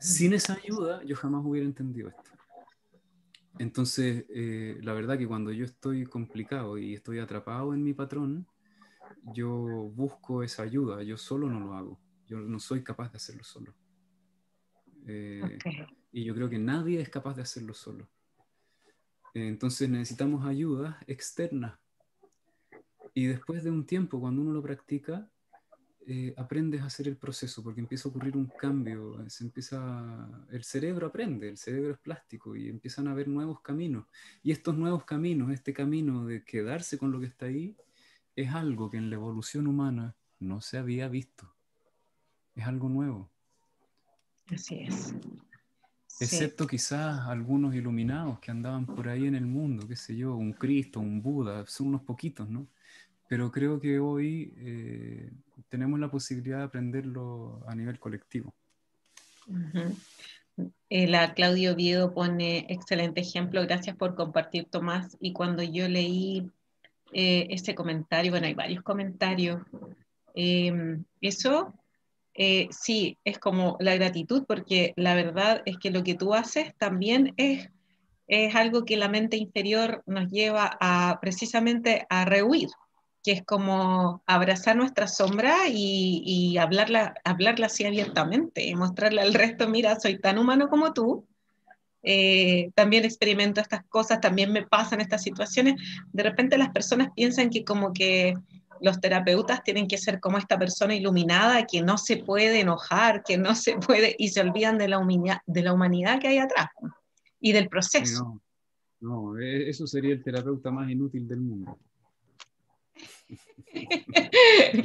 Sin esa ayuda, yo jamás hubiera entendido esto. Entonces, la verdad que cuando yo estoy complicado y estoy atrapado en mi patrón, yo busco esa ayuda, yo solo no lo hago, yo no soy capaz de hacerlo solo. Okay. Y yo creo que nadie es capaz de hacerlo solo. Entonces necesitamos ayuda externa. Y después de un tiempo, cuando uno lo practica, aprendes a hacer el proceso, porque empieza a ocurrir un cambio, el cerebro aprende, el cerebro es plástico y empiezan a haber nuevos caminos. Y estos nuevos caminos, este camino de quedarse con lo que está ahí, es algo que en la evolución humana no se había visto. Es algo nuevo. Así es. Sí. Excepto quizás algunos iluminados que andaban por ahí en el mundo, qué sé yo, un Cristo, un Buda, son unos poquitos, ¿no? pero creo que hoy tenemos la posibilidad de aprenderlo a nivel colectivo. Uh-huh. La Claudio Oviedo pone excelente ejemplo, gracias por compartir, Tomás. Y cuando yo leí ese comentario, bueno, hay varios comentarios, eso sí, es como la gratitud, porque la verdad es que lo que tú haces también es algo que la mente inferior nos lleva a precisamente a rehuir, que es como abrazar nuestra sombra y hablarla así abiertamente, y mostrarle al resto, mira, soy tan humano como tú, también experimento estas cosas, también me pasan estas situaciones. De repente las personas piensan que como que los terapeutas tienen que ser como esta persona iluminada que no se puede enojar, que no se puede, y se olvidan de la humanidad que hay atrás y del Sí, proceso. no, no, eso sería el terapeuta más inútil del mundo.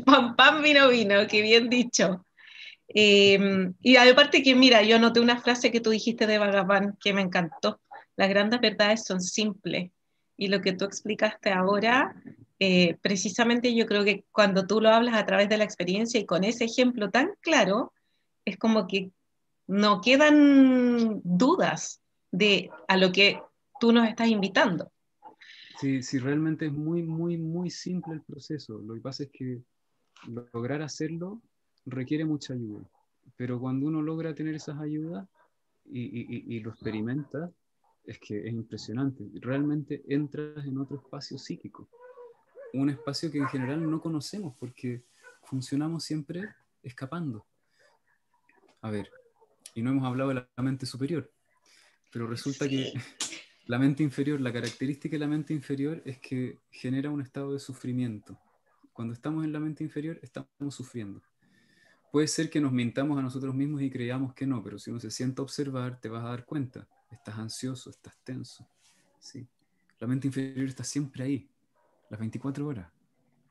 Pam, pam, vino, vino, qué bien dicho. Y aparte que, mira, yo anoté una frase que tú dijiste de Bhagavan que me encantó. Las grandes verdades son simples. Y lo que tú explicaste ahora, precisamente yo creo que cuando tú lo hablas a través de la experiencia y con ese ejemplo tan claro, es como que no quedan dudas de a lo que tú nos estás invitando. Sí, sí, realmente es muy, muy, muy simple el proceso. Lo que pasa es que lograr hacerlo requiere mucha ayuda. Pero cuando uno logra tener esas ayudas y lo experimenta, es que es impresionante. Realmente entras en otro espacio psíquico. Un espacio que en general no conocemos porque funcionamos siempre escapando. A ver, y no hemos hablado de la mente superior, pero resulta que Sí. la mente inferior, la característica de la mente inferior es que genera un estado de sufrimiento. Cuando estamos en la mente inferior, estamos sufriendo. Puede ser que nos mintamos a nosotros mismos y creamos que no, pero si uno se sienta a observar, te vas a dar cuenta. Estás ansioso, estás tenso. ¿Sí? La mente inferior está siempre ahí, las 24 horas,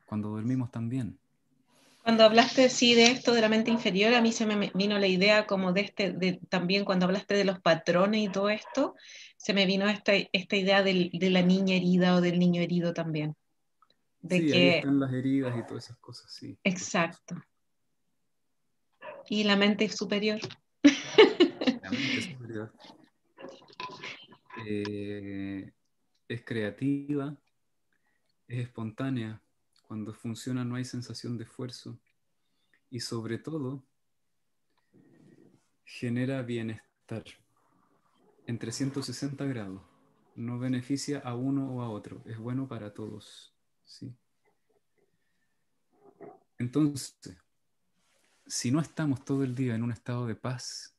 cuando dormimos también. Cuando hablaste sí de esto de la mente inferior, a mí se me vino la idea como también cuando hablaste de los patrones y todo esto, se me vino esta idea de la niña herida o del niño herido también. De Sí, ahí que, están las heridas y todas esas cosas, sí, por supuesto. exacto. Y la mente superior. La mente superior eh, es creativa, es espontánea. Cuando funciona no hay sensación de esfuerzo y sobre todo genera bienestar en 360 grados. No beneficia a uno o a otro, es bueno para todos. ¿Sí? Entonces, si no estamos todo el día en un estado de paz,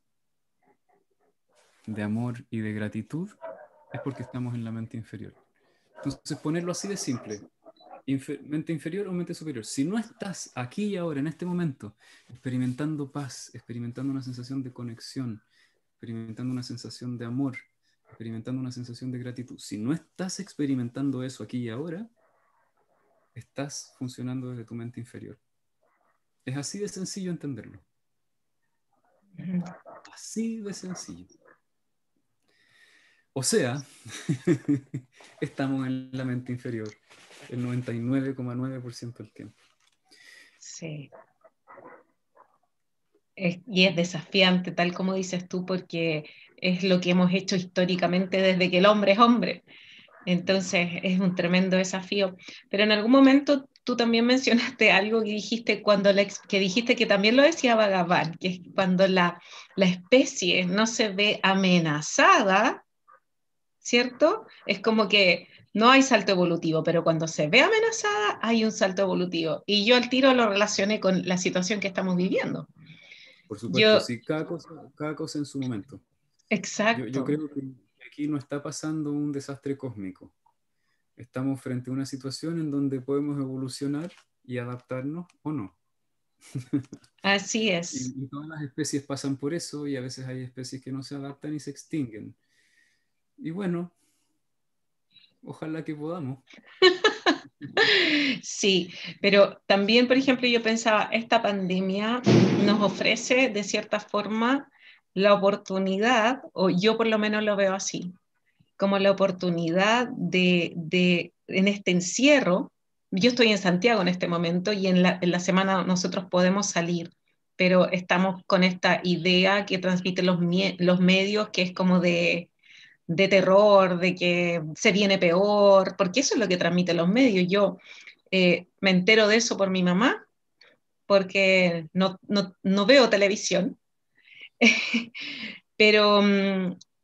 de amor y de gratitud, es porque estamos en la mente inferior. Entonces, ponerlo así de simple, mente inferior o mente superior. Si no estás aquí y ahora, en este momento, experimentando paz, experimentando una sensación de conexión, experimentando una sensación de amor, experimentando una sensación de gratitud, si no estás experimentando eso aquí y ahora, estás funcionando desde tu mente inferior. Es así de sencillo entenderlo. Así de sencillo. O sea, estamos en la mente inferior el 99,9% del tiempo. Sí. Y es desafiante, tal como dices tú, porque es lo que hemos hecho históricamente desde que el hombre es hombre. Entonces es un tremendo desafío. Pero en algún momento tú también mencionaste algo que dijiste que dijiste que también lo decía Bhagavan, que es cuando la especie no se ve amenazada, ¿cierto? Es como que no hay salto evolutivo, pero cuando se ve amenazada hay un salto evolutivo. Y yo al tiro lo relacioné con la situación que estamos viviendo. Por supuesto, Yo, sí, cada cosa en su momento. Yo exacto. creo que aquí no está pasando un desastre cósmico. Estamos frente a una situación en donde podemos evolucionar y adaptarnos o no. Así es. Y todas las especies pasan por eso y a veces hay especies que no se adaptan y se extinguen. Y bueno, ojalá que podamos. Sí, pero también, por ejemplo, yo pensaba, esta pandemia nos ofrece de cierta forma la oportunidad, o yo por lo menos lo veo así, como la oportunidad en este encierro, yo estoy en Santiago en este momento y en la semana nosotros podemos salir, pero estamos con esta idea que transmiten los medios, que es como de terror, de que se viene peor, porque eso es lo que transmiten los medios. Yo me entero de eso por mi mamá, porque no veo televisión, pero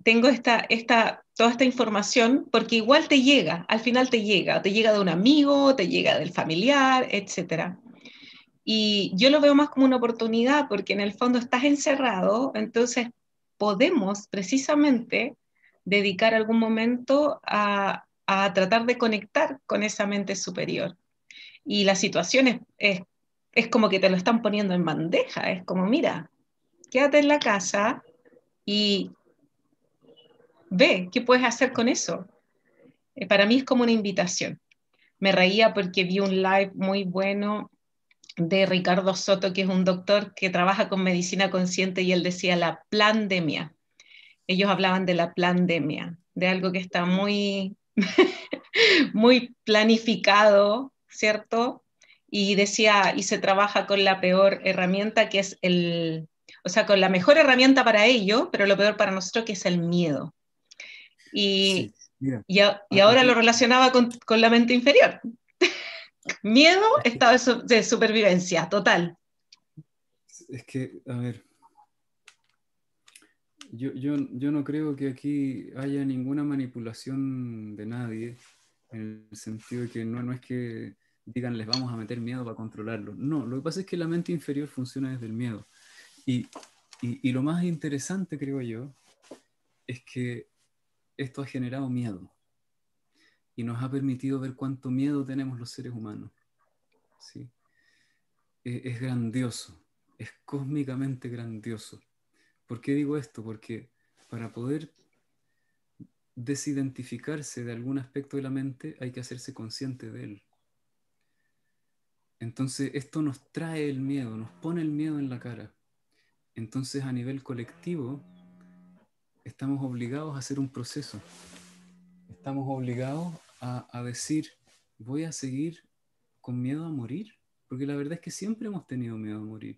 tengo toda esta información porque igual te llega, al final te llega de un amigo, te llega del familiar, etcétera. Y yo lo veo más como una oportunidad porque en el fondo estás encerrado, entonces podemos precisamente dedicar algún momento a tratar de conectar con esa mente superior. Y la situación es como que te lo están poniendo en bandeja, es como, mira, quédate en la casa y ve qué puedes hacer con eso. Para mí es como una invitación. Me reía porque vi un live muy bueno de Ricardo Soto, que es un doctor que trabaja con medicina consciente, y él decía la plandemia. Ellos hablaban de la plandemia, de algo que está muy, muy planificado, ¿cierto? Y decía, y se trabaja con la peor herramienta, que es o sea, con la mejor herramienta para ello, pero lo peor para nosotros, que es el miedo. Sí, Y, mira, y ahora lo aquí relacionaba con la mente inferior. Miedo, es que, estado de supervivencia, total. a ver, yo no creo que aquí haya ninguna manipulación de nadie, en el sentido de que no es que digan les vamos a meter miedo para controlarlo. No, lo que pasa es que la mente inferior funciona desde el miedo. Y, y lo más interesante, creo yo, es que esto ha generado miedo y nos ha permitido ver cuánto miedo tenemos los seres humanos. ¿Sí? Es grandioso, es cósmicamente grandioso. ¿Por qué digo esto? Porque para poder desidentificarse de algún aspecto de la mente hay que hacerse consciente de él. Entonces esto nos trae el miedo, nos pone el miedo en la cara. Entonces a nivel colectivo estamos obligados a hacer un proceso. Estamos obligados a decir, voy a seguir con miedo a morir, porque la verdad es que siempre hemos tenido miedo a morir.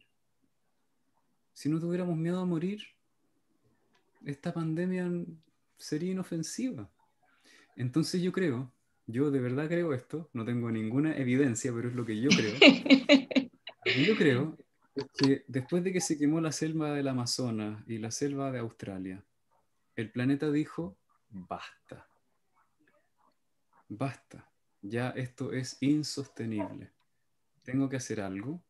Si no tuviéramos miedo a morir, esta pandemia sería inofensiva. Entonces yo de verdad creo esto, no tengo ninguna evidencia, pero es lo que yo creo. Lo que yo creo es que después de que se quemó la selva del Amazonas y la selva de Australia, el planeta dijo, basta, basta, ya esto es insostenible. Tengo que hacer algo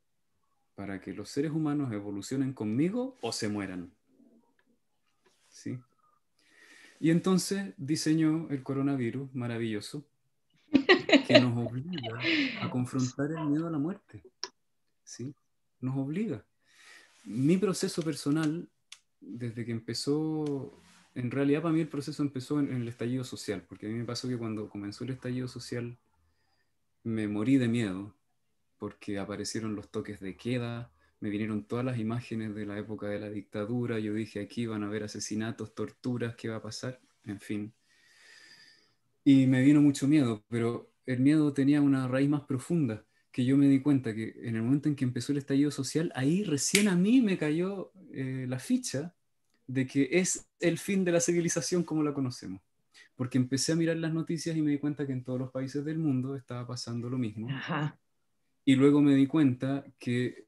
para que los seres humanos evolucionen conmigo o se mueran. ¿Sí? Y entonces diseñó el coronavirus maravilloso que nos obliga a confrontar el miedo a la muerte. ¿Sí? Nos obliga. Mi proceso personal, desde que empezó, en realidad para mí el proceso empezó en el estallido social, porque a mí me pasó que cuando comenzó el estallido social me morí de miedo, porque aparecieron los toques de queda, me vinieron todas las imágenes de la época de la dictadura, yo dije aquí van a haber asesinatos, torturas, ¿qué va a pasar? En fin. Y me vino mucho miedo, pero el miedo tenía una raíz más profunda, que yo me di cuenta que en el momento en que empezó el estallido social, ahí recién a mí me cayó la ficha de que es el fin de la civilización como la conocemos. Porque empecé a mirar las noticias y me di cuenta que en todos los países del mundo estaba pasando lo mismo. Ajá. Y luego me di cuenta que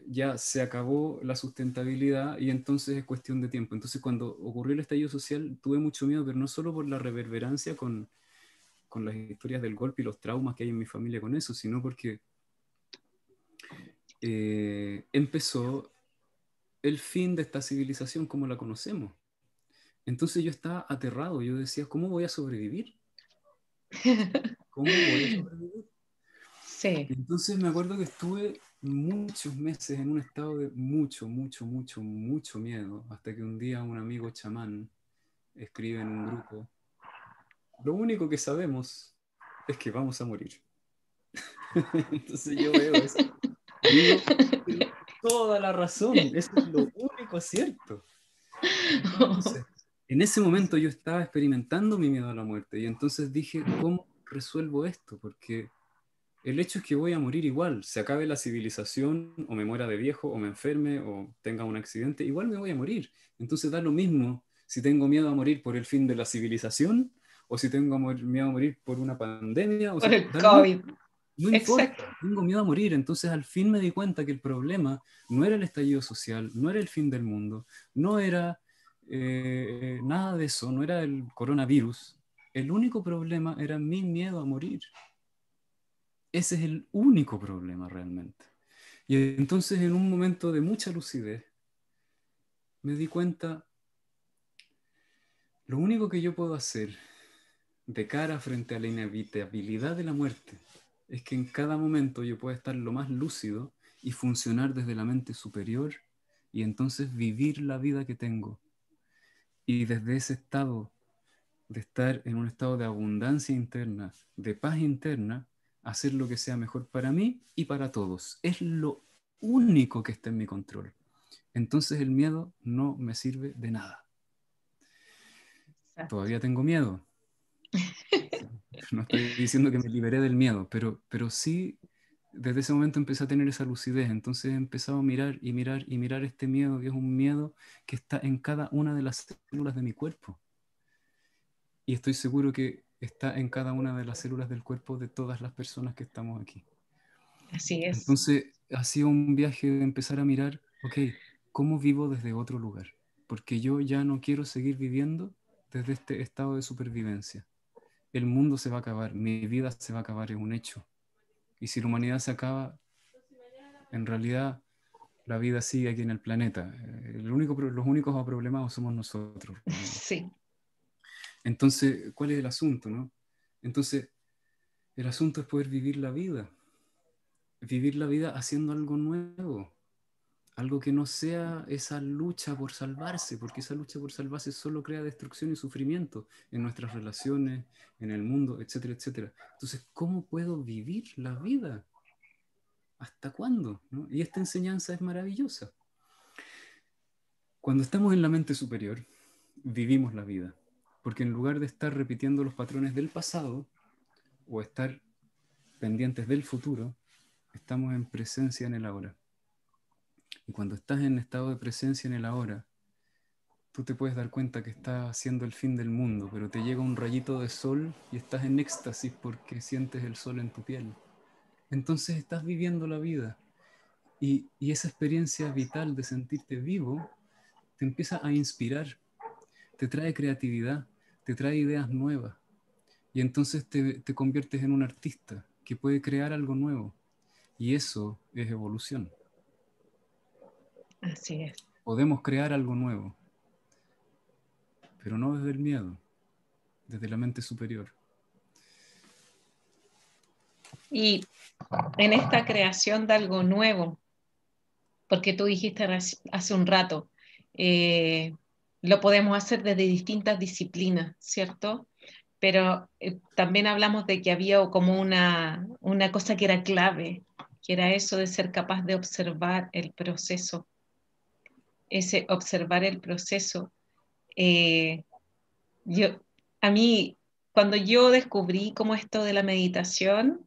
ya se acabó la sustentabilidad y entonces es cuestión de tiempo. Entonces cuando ocurrió el estallido social tuve mucho miedo, pero no solo por la reverberancia con las historias del golpe y los traumas que hay en mi familia con eso, sino porque empezó el fin de esta civilización como la conocemos. Entonces yo estaba aterrado, yo decía, ¿cómo voy a sobrevivir? ¿Cómo voy a sobrevivir? Sí. Entonces me acuerdo que estuve muchos meses en un estado de mucho miedo, hasta que un día un amigo chamán escribe en un grupo, lo único que sabemos es que vamos a morir. Entonces yo veo eso y digo, tiene toda la razón, eso es lo único cierto. Entonces, en ese momento yo estaba experimentando mi miedo a la muerte y entonces dije, ¿cómo resuelvo esto? Porque el hecho es que voy a morir igual, se acabe la civilización, o me muera de viejo, o me enferme, o tenga un accidente, igual me voy a morir. Entonces da lo mismo si tengo miedo a morir por el fin de la civilización, o si tengo miedo a morir por una pandemia, o Por si, el da lo mismo, COVID. no Exacto. importa, tengo miedo a morir. Entonces al fin me di cuenta que el problema no era el estallido social, no era el fin del mundo, no era nada de eso, no era el coronavirus. El único problema era mi miedo a morir. Ese es el único problema realmente. Y entonces en un momento de mucha lucidez me di cuenta, lo único que yo puedo hacer de cara frente a la inevitabilidad de la muerte es que en cada momento yo pueda estar lo más lúcido y funcionar desde la mente superior y entonces vivir la vida que tengo. Y desde ese estado de estar en un estado de abundancia interna, de paz interna, hacer lo que sea mejor para mí y para todos. Es lo único que está en mi control. Entonces el miedo no me sirve de nada. Exacto. Todavía tengo miedo. No estoy diciendo que me liberé del miedo, pero sí, desde ese momento empecé a tener esa lucidez. Entonces he empezado a mirar y mirar y mirar este miedo, que es un miedo que está en cada una de las células de mi cuerpo. Y estoy seguro que está en cada una de las células del cuerpo de todas las personas que estamos aquí. Así es. Entonces ha sido un viaje de empezar a mirar, ok, ¿cómo vivo desde otro lugar? Porque yo ya no quiero seguir viviendo desde este estado de supervivencia. El mundo se va a acabar, mi vida se va a acabar, es un hecho. Y si la humanidad se acaba, en realidad la vida sigue aquí en el planeta. Los únicos problemados somos nosotros, realmente. Sí, Entonces, ¿cuál es el asunto, no? Entonces, el asunto es poder vivir la vida haciendo algo nuevo, algo que no sea esa lucha por salvarse, porque esa lucha por salvarse solo crea destrucción y sufrimiento en nuestras relaciones, en el mundo, etcétera, etcétera. Entonces, ¿cómo puedo vivir la vida? ¿Hasta cuándo? ¿No? Y esta enseñanza es maravillosa. Cuando estamos en la mente superior, vivimos la vida, porque en lugar de estar repitiendo los patrones del pasado o estar pendientes del futuro, estamos en presencia en el ahora. Y cuando estás en estado de presencia en el ahora, tú te puedes dar cuenta que está haciendo el fin del mundo, pero te llega un rayito de sol y estás en éxtasis porque sientes el sol en tu piel. Entonces estás viviendo la vida. Y esa experiencia vital de sentirte vivo te empieza a inspirar, te trae creatividad, te trae ideas nuevas. Y entonces te conviertes en un artista que puede crear algo nuevo. Y eso es evolución. así es. Podemos crear algo nuevo, pero no desde el miedo, desde la mente superior. Y en esta creación de algo nuevo, porque tú dijiste hace un rato, eh, lo podemos hacer desde distintas disciplinas, ¿cierto? Pero también hablamos de que había como una cosa que era clave, que era eso de ser capaz de observar el proceso, ese observar el proceso. Eh, yo, a mí, cuando yo descubrí como esto de la meditación,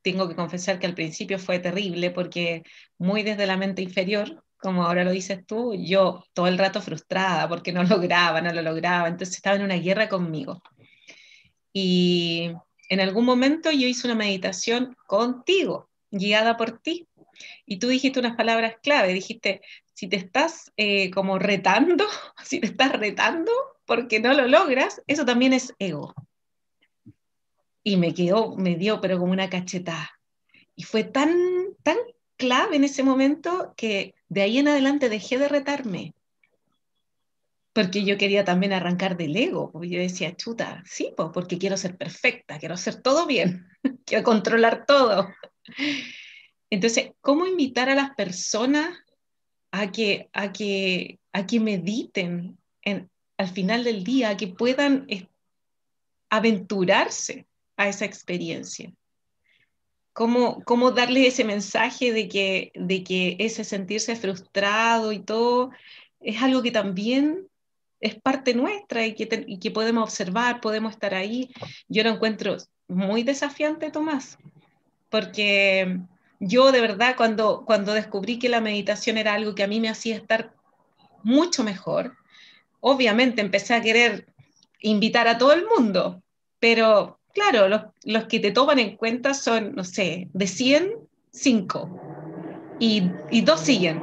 tengo que confesar que al principio fue terrible porque muy desde la mente inferior, como ahora lo dices tú, yo todo el rato frustrada porque no lograba, no lo lograba, entonces estaba en una guerra conmigo. Y en algún momento yo hice una meditación contigo, guiada por ti, y tú dijiste unas palabras clave, dijiste, si te estás como retando, si te estás retando porque no lo logras, eso también es ego. Y me dio, pero como una cachetada. Y fue tan clave en ese momento que de ahí en adelante dejé de retarme, porque yo quería también arrancar del ego, porque yo decía, chuta, sí, pues porque quiero ser perfecta, quiero hacer todo bien, quiero controlar todo. Entonces, ¿cómo invitar a las personas a que mediten al final del día, a que puedan aventurarse a esa experiencia? ¿Cómo darles ese mensaje de que ese sentirse frustrado y todo es algo que también es parte nuestra y que podemos observar, podemos estar ahí? Yo lo encuentro muy desafiante, Tomás. porque yo de verdad cuando descubrí que la meditación era algo que a mí me hacía estar mucho mejor, obviamente empecé a querer invitar a todo el mundo, pero claro, los que te toman en cuenta son, no sé, de 100, 5 y 2 siguen.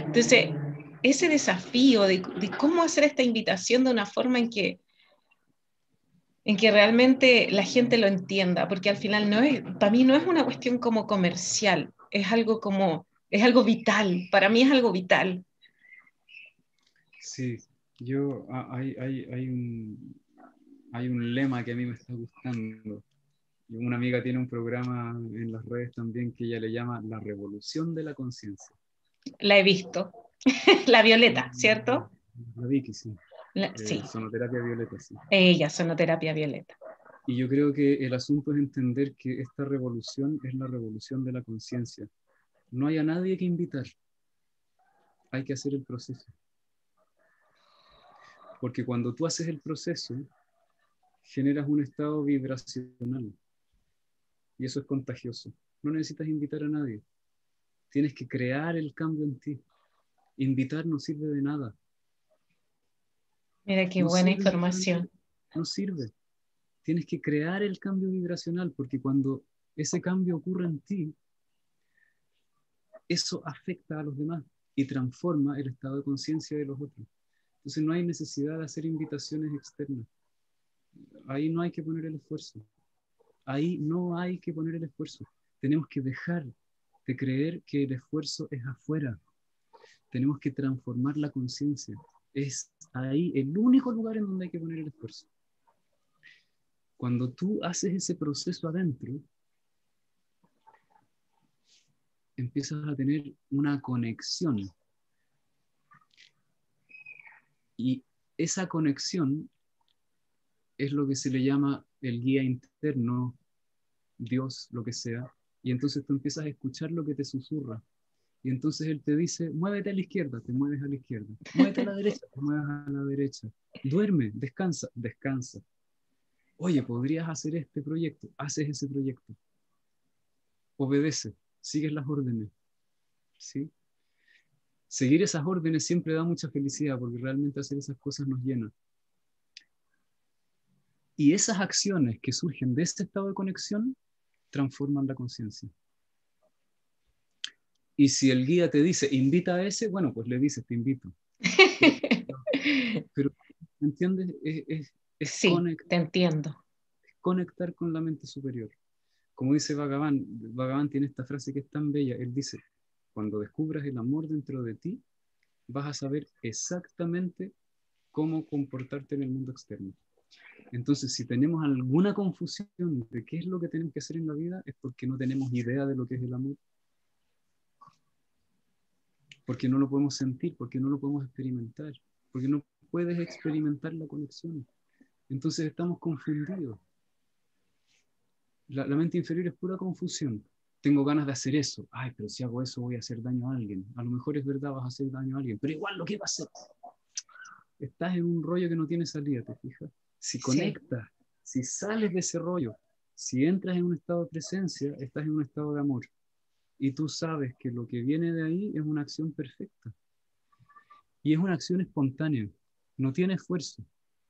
Entonces, ese desafío de cómo hacer esta invitación de una forma en que realmente la gente lo entienda, porque al final para mí no es una cuestión como comercial, es algo vital, para mí es algo vital. Sí, hay un lema que a mí me está gustando. Una amiga tiene un programa en las redes también que ella le llama La Revolución de la Conciencia. La he visto. La Violeta, ¿cierto? La Vicky, sí. Sí, Sonoterapia Violeta, sí. ella, Sonoterapia Violeta. Y yo creo que el asunto es entender que esta revolución es la revolución de la conciencia. No hay a nadie que invitar, hay que hacer el proceso. Porque cuando tú haces el proceso, generas un estado vibracional y eso es contagioso. No necesitas invitar a nadie, tienes que crear el cambio en ti. Invitar no sirve de nada. Mira qué No buena sirve invitar a información. nadie, no sirve. Tienes que crear el cambio vibracional porque cuando ese cambio ocurre en ti, eso afecta a los demás y transforma el estado de conciencia de los otros. Entonces no hay necesidad de hacer invitaciones externas. Ahí no hay que poner el esfuerzo. Ahí no hay que poner el esfuerzo. Tenemos que dejar de creer que el esfuerzo es afuera. Tenemos que transformar la conciencia. Es ahí el único lugar en donde hay que poner el esfuerzo. Cuando tú haces ese proceso adentro, empiezas a tener una conexión. Y esa conexión es lo que se le llama el guía interno, Dios, lo que sea. Y entonces tú empiezas a escuchar lo que te susurra. Y entonces él te dice, muévete a la izquierda, te mueves a la izquierda. Muévete a la derecha, te mueves a la derecha. Duerme, descansa, descansa. Oye, podrías hacer este proyecto, haces ese proyecto. Obedece, sigues las órdenes. ¿Sí? Seguir esas órdenes siempre da mucha felicidad porque realmente hacer esas cosas nos llena. Y esas acciones que surgen de este estado de conexión transforman la conciencia. Y si el guía te dice, invita a ese, bueno, pues le dices, te invito. Pero ¿me entiendes? Sí, te entiendo. Conectar con la mente superior. Como dice Bhagavan, Bhagavan tiene esta frase que es tan bella, él dice, cuando descubras el amor dentro de ti, vas a saber exactamente cómo comportarte en el mundo externo. Entonces, si tenemos alguna confusión de qué es lo que tenemos que hacer en la vida, es porque no tenemos idea de lo que es el amor. Porque no lo podemos sentir, porque no lo podemos experimentar, porque no puedes experimentar la conexión. Entonces estamos confundidos. La mente inferior es pura confusión. Tengo ganas de hacer eso. Ay, pero si hago eso voy a hacer daño a alguien. A lo mejor es verdad, vas a hacer daño a alguien, pero igual lo que vas a hacer. Estás en un rollo que no tiene salida, ¿te fijas? Si conectas, sí. Si sales de ese rollo, si entras en un estado de presencia, estás en un estado de amor. Y tú sabes que lo que viene de ahí es una acción perfecta. Y es una acción espontánea, no tiene esfuerzo.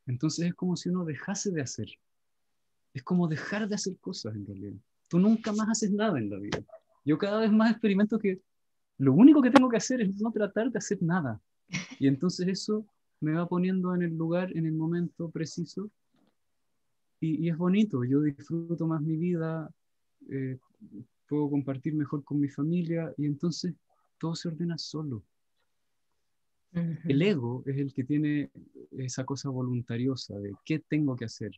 Entonces es como si uno dejase de hacer. Es como dejar de hacer cosas en realidad. Tú nunca más haces nada en la vida. Yo cada vez más experimento que lo único que tengo que hacer es no tratar de hacer nada. Y entonces eso me va poniendo en el lugar, en el momento preciso. Y es bonito, yo disfruto más mi vida, eh, puedo compartir mejor con mi familia y entonces todo se ordena solo. El ego es el que tiene esa cosa voluntariosa de qué tengo que hacer.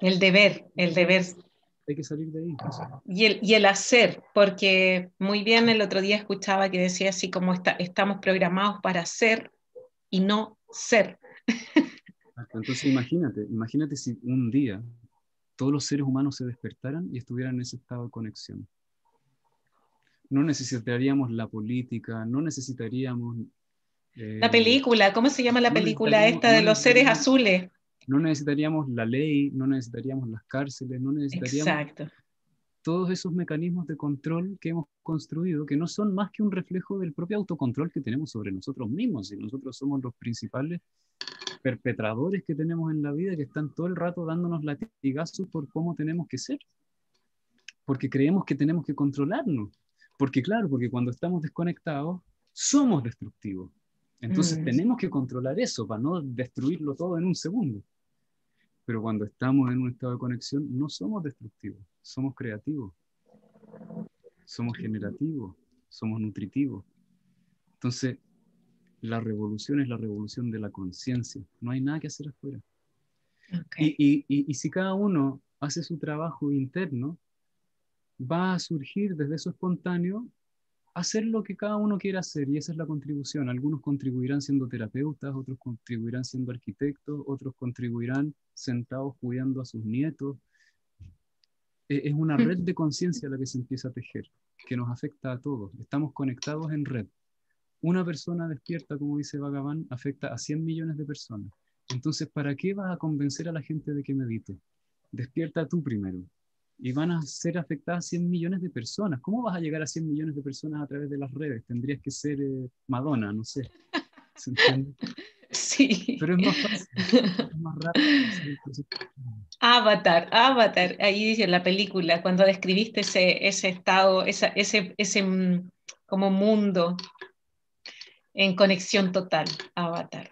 El deber, el deber. Hay que salir de ahí. Y el hacer, porque muy bien el otro día escuchaba que decía así como estamos programados para ser y no ser. Entonces imagínate si un día todos los seres humanos se despertaran y estuvieran en ese estado de conexión. No necesitaríamos la política, no necesitaríamos... La película, ¿cómo se llama la película esta de no los seres necesitaríamos azules? No necesitaríamos la ley, no necesitaríamos las cárceles, no necesitaríamos Exacto. todos esos mecanismos de control que hemos construido, que no son más que un reflejo del propio autocontrol que tenemos sobre nosotros mismos. Y nosotros somos los principales perpetradores que tenemos en la vida, que están todo el rato dándonos latigazos por cómo tenemos que ser, porque creemos que tenemos que controlarnos. Porque claro, porque cuando estamos desconectados, somos destructivos. Entonces Mm, tenemos que controlar eso para no destruirlo todo en un segundo. Pero cuando estamos en un estado de conexión, no somos destructivos, somos creativos, somos generativos, somos nutritivos. Entonces, la revolución es la revolución de la conciencia. No hay nada que hacer afuera. ok. Y si cada uno hace su trabajo interno, va a surgir desde eso espontáneo hacer lo que cada uno quiera hacer, y esa es la contribución. Algunos contribuirán siendo terapeutas, otros contribuirán siendo arquitectos, otros contribuirán sentados cuidando a sus nietos. Es una red de conciencia la que se empieza a tejer, que nos afecta a todos. Estamos conectados en red. Una persona despierta, como dice Bhagavan, afecta a 100 millones de personas. Entonces, ¿para qué vas a convencer a la gente de que medite? Despierta tú primero. Y van a ser afectadas 100 millones de personas. ¿Cómo vas a llegar a 100 millones de personas a través de las redes? Tendrías que ser Madonna, no sé. ¿Se entiende? Sí. Pero es más fácil, es más rápido hacer el proceso. Avatar, Avatar, ahí dice la película, cuando describiste ese estado, como mundo en conexión total, Avatar.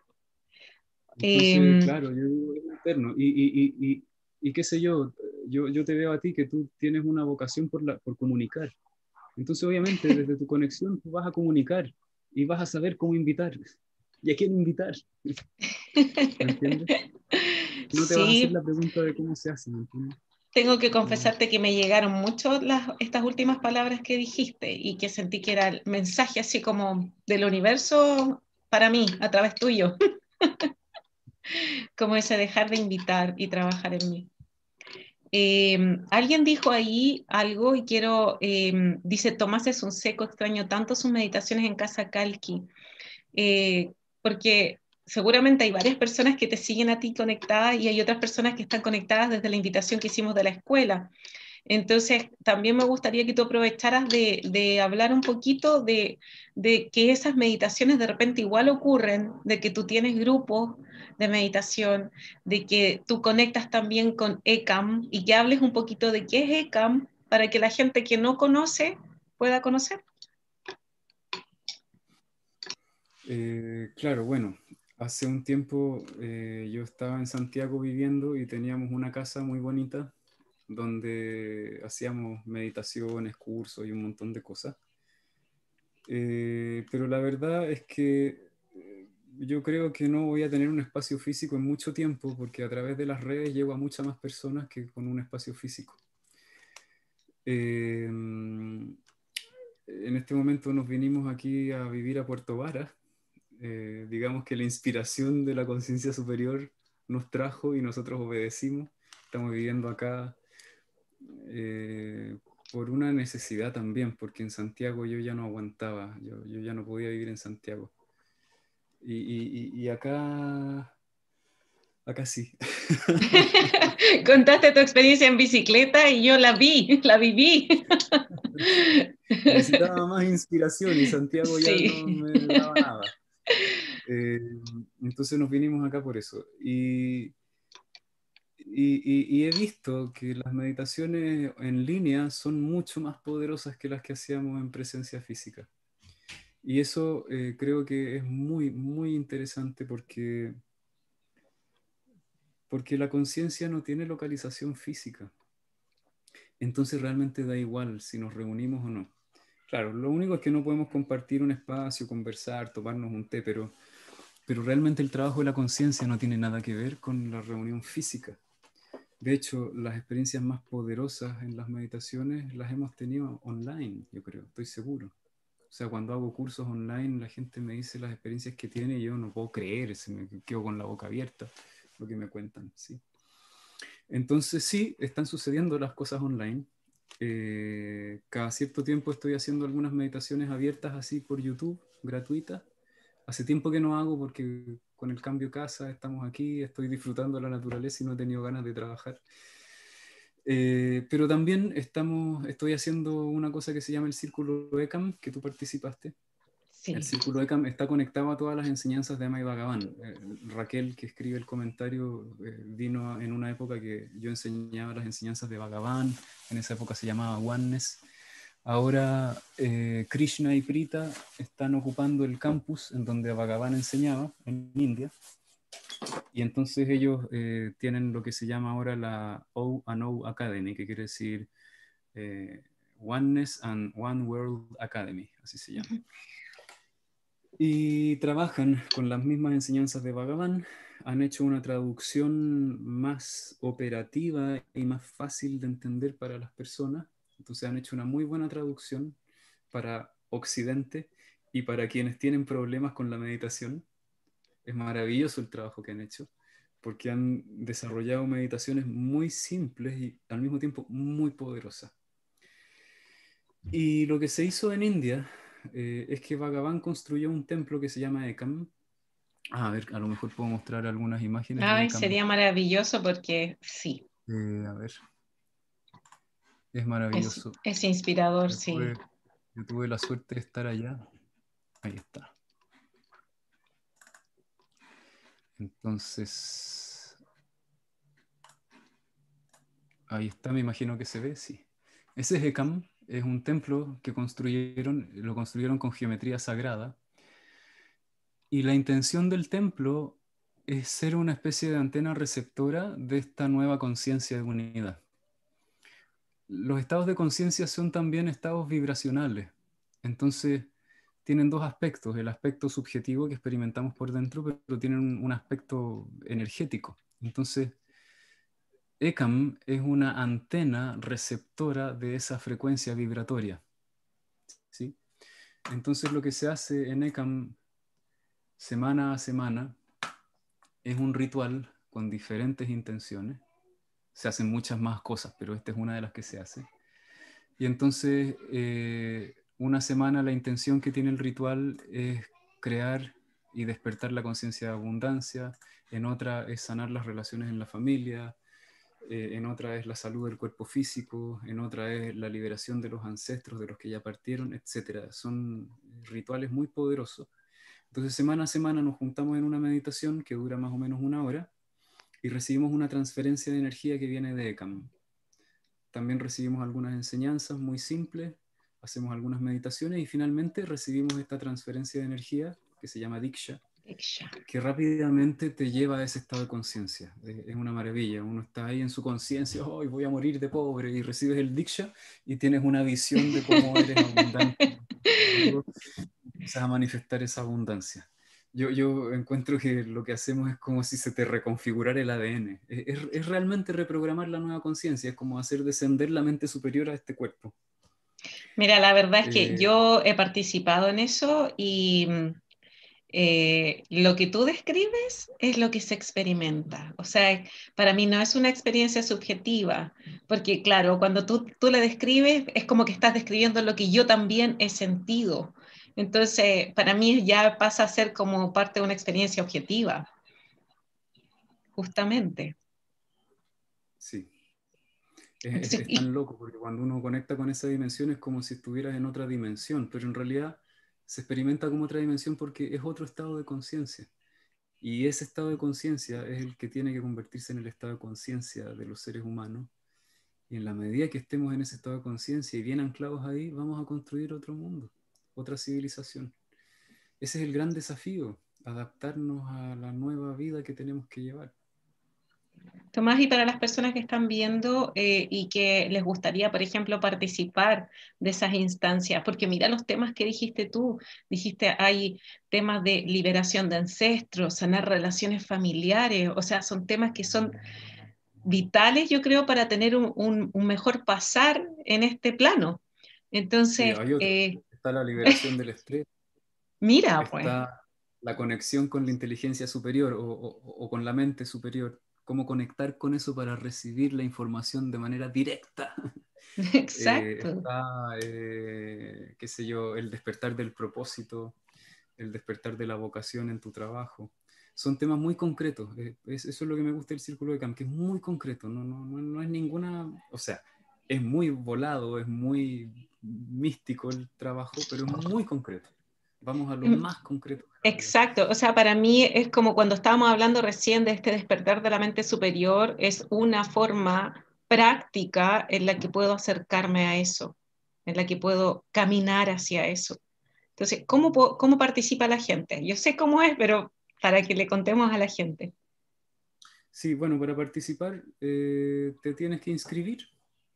Entonces, claro, yo digo, es interno. Y qué sé yo te veo a ti que tú tienes una vocación por comunicar. Entonces, obviamente, desde tu conexión tú vas a comunicar y vas a saber cómo invitar. ¿Y a quién invitar? ¿Me entiendes? No te vas a hacer Sí, la pregunta de cómo se hace, ¿me entiendes? tengo que confesarte que me llegaron mucho estas últimas palabras que dijiste y que sentí que era el mensaje así como del universo para mí, a través tuyo, como ese dejar de invitar y trabajar en mí. Alguien dijo ahí algo y dice, Tomás es un seco, extraño tanto sus meditaciones en Casa Calqui, porque seguramente hay varias personas que te siguen a ti conectadas y hay otras personas que están conectadas desde la invitación que hicimos de la escuela. Entonces, también me gustaría que tú aprovecharas de hablar un poquito de que esas meditaciones de repente igual ocurren, de que tú tienes grupos de meditación, de que tú conectas también con ECAM y que hables un poquito de qué es ECAM para que la gente que no conoce pueda conocer. Claro, bueno, hace un tiempo yo estaba en Santiago viviendo y teníamos una casa muy bonita donde hacíamos meditaciones, cursos y un montón de cosas. Pero la verdad es que yo creo que no voy a tener un espacio físico en mucho tiempo porque a través de las redes llego a muchas más personas que con un espacio físico. En este momento nos vinimos aquí a vivir a Puerto Varas. Digamos que la inspiración de la conciencia superior nos trajo y nosotros obedecimos. Estamos viviendo acá por una necesidad también, porque en Santiago yo ya no aguantaba, yo ya no podía vivir en Santiago. Y acá sí. Contaste tu experiencia en bicicleta y yo la vi, la viví. Sí. Necesitaba más inspiración y Santiago ya no Sí. me daba nada. Eh, entonces nos vinimos acá por eso. Y he visto que las meditaciones en línea son mucho más poderosas que las que hacíamos en presencia física. Y eso creo que es muy, muy interesante porque la conciencia no tiene localización física. Entonces realmente da igual si nos reunimos o no. Claro, lo único es que no podemos compartir un espacio, conversar, tomarnos un té, pero realmente el trabajo de la conciencia no tiene nada que ver con la reunión física. De hecho, las experiencias más poderosas en las meditaciones las hemos tenido online, yo creo, estoy seguro. O sea, cuando hago cursos online, la gente me dice las experiencias que tiene y yo no puedo creer, se me quedo con la boca abierta lo que me cuentan, ¿sí? Entonces sí, están sucediendo las cosas online. Cada cierto tiempo estoy haciendo algunas meditaciones abiertas así por YouTube, gratuitas, Hace tiempo que no hago porque con el cambio de casa estamos aquí, estoy disfrutando de la naturaleza y no he tenido ganas de trabajar. Pero también estoy haciendo una cosa que se llama el Círculo ECAM, que tú participaste. El Sí. Círculo ECAM está conectado a todas las enseñanzas de Amai Bhagavan. Raquel, que escribe el comentario, vino en una época que yo enseñaba las enseñanzas de Bhagavan, en esa época se llamaba Oneness. Ahora Krishna y Prita están ocupando el campus en donde Bhagavan enseñaba, en India, y entonces ellos tienen lo que se llama ahora la O&O Academy, que quiere decir Oneness and One World Academy, así se llama. Y trabajan con las mismas enseñanzas de Bhagavan, han hecho una traducción más operativa y más fácil de entender para las personas, entonces han hecho una muy buena traducción para Occidente y para quienes tienen problemas con la meditación. Es maravilloso el trabajo que han hecho, porque han desarrollado meditaciones muy simples y al mismo tiempo muy poderosas. Y lo que se hizo en India es que Bhagavan construyó un templo que se llama Ekam. A ver, a lo mejor puedo mostrar algunas imágenes de Ay, Ekam. sería maravilloso porque sí, A ver, es maravilloso. es inspirador, Yo sí. tuve, yo tuve la suerte de estar allá. Ahí está. Entonces, ahí está, me imagino que se ve, sí. Ese es Ekam, es un templo que lo construyeron con geometría sagrada. Y la intención del templo es ser una especie de antena receptora de esta nueva conciencia de unidad. Los estados de conciencia son también estados vibracionales. Entonces, tienen dos aspectos. El aspecto subjetivo que experimentamos por dentro, pero tienen un aspecto energético. Entonces, ECAM es una antena receptora de esa frecuencia vibratoria, ¿sí? Entonces, lo que se hace en ECAM semana a semana es un ritual con diferentes intenciones. Se hacen muchas más cosas, pero esta es una de las que se hace. Y entonces, una semana la intención que tiene el ritual es crear y despertar la conciencia de abundancia, en otra es sanar las relaciones en la familia, en otra es la salud del cuerpo físico, en otra es la liberación de los ancestros, de los que ya partieron, etc. Son rituales muy poderosos. Entonces, semana a semana nos juntamos en una meditación que dura más o menos una hora y recibimos una transferencia de energía que viene de ECAM. También recibimos algunas enseñanzas muy simples, hacemos algunas meditaciones y finalmente recibimos esta transferencia de energía que se llama Diksha, que rápidamente te lleva a ese estado de conciencia. Es una maravilla. Uno está ahí en su conciencia, hoy voy a morir de pobre, y recibes el Diksha y tienes una visión de cómo eres abundante. Empiezas a manifestar esa abundancia. Yo encuentro que lo que hacemos es como si se te reconfigurara el ADN. Es realmente reprogramar la nueva conciencia, es como hacer descender la mente superior a este cuerpo. Mira, la verdad es que Eh, yo he participado en eso y lo que tú describes es lo que se experimenta. O sea, para mí no es una experiencia subjetiva, porque claro, cuando tú la describes es como que estás describiendo lo que yo también he sentido. Entonces, para mí ya pasa a ser como parte de una experiencia objetiva, justamente. sí, Entonces, es tan loco, porque cuando uno conecta con esa dimensión es como si estuvieras en otra dimensión, pero en realidad se experimenta como otra dimensión porque es otro estado de conciencia. Y ese estado de conciencia es el que tiene que convertirse en el estado de conciencia de los seres humanos. Y en la medida que estemos en ese estado de conciencia y bien anclados ahí, vamos a construir otro mundo, otra civilización. Ese es el gran desafío, adaptarnos a la nueva vida que tenemos que llevar. Tomás, y para las personas que están viendo y que les gustaría, por ejemplo, participar de esas instancias, porque mira los temas que dijiste tú, dijiste hay temas de liberación de ancestros, sanar relaciones familiares, o sea, son temas que son vitales, yo creo, para tener un mejor pasar en este plano. Sí, Entonces, hay otro. Está la liberación del estrés, mira, pues, está la conexión con la inteligencia superior o con la mente superior, cómo conectar con eso para recibir la información de manera directa. exacto. Está, qué sé yo, el despertar del propósito, el despertar de la vocación en tu trabajo. Son temas muy concretos. Eso es lo que me gusta del Círculo de Camp, que es muy concreto. No es ninguna... O sea, es muy volado, es muy místico el trabajo, pero es muy concreto. Vamos a lo más concreto. Exacto, o sea, para mí es como cuando estábamos hablando recién de este despertar de la mente superior, es una forma práctica en la que puedo acercarme a eso, en la que puedo caminar hacia eso. Entonces, ¿cómo participa la gente? Yo sé cómo es, pero para que le contemos a la gente. Sí, bueno, para participar te tienes que inscribir.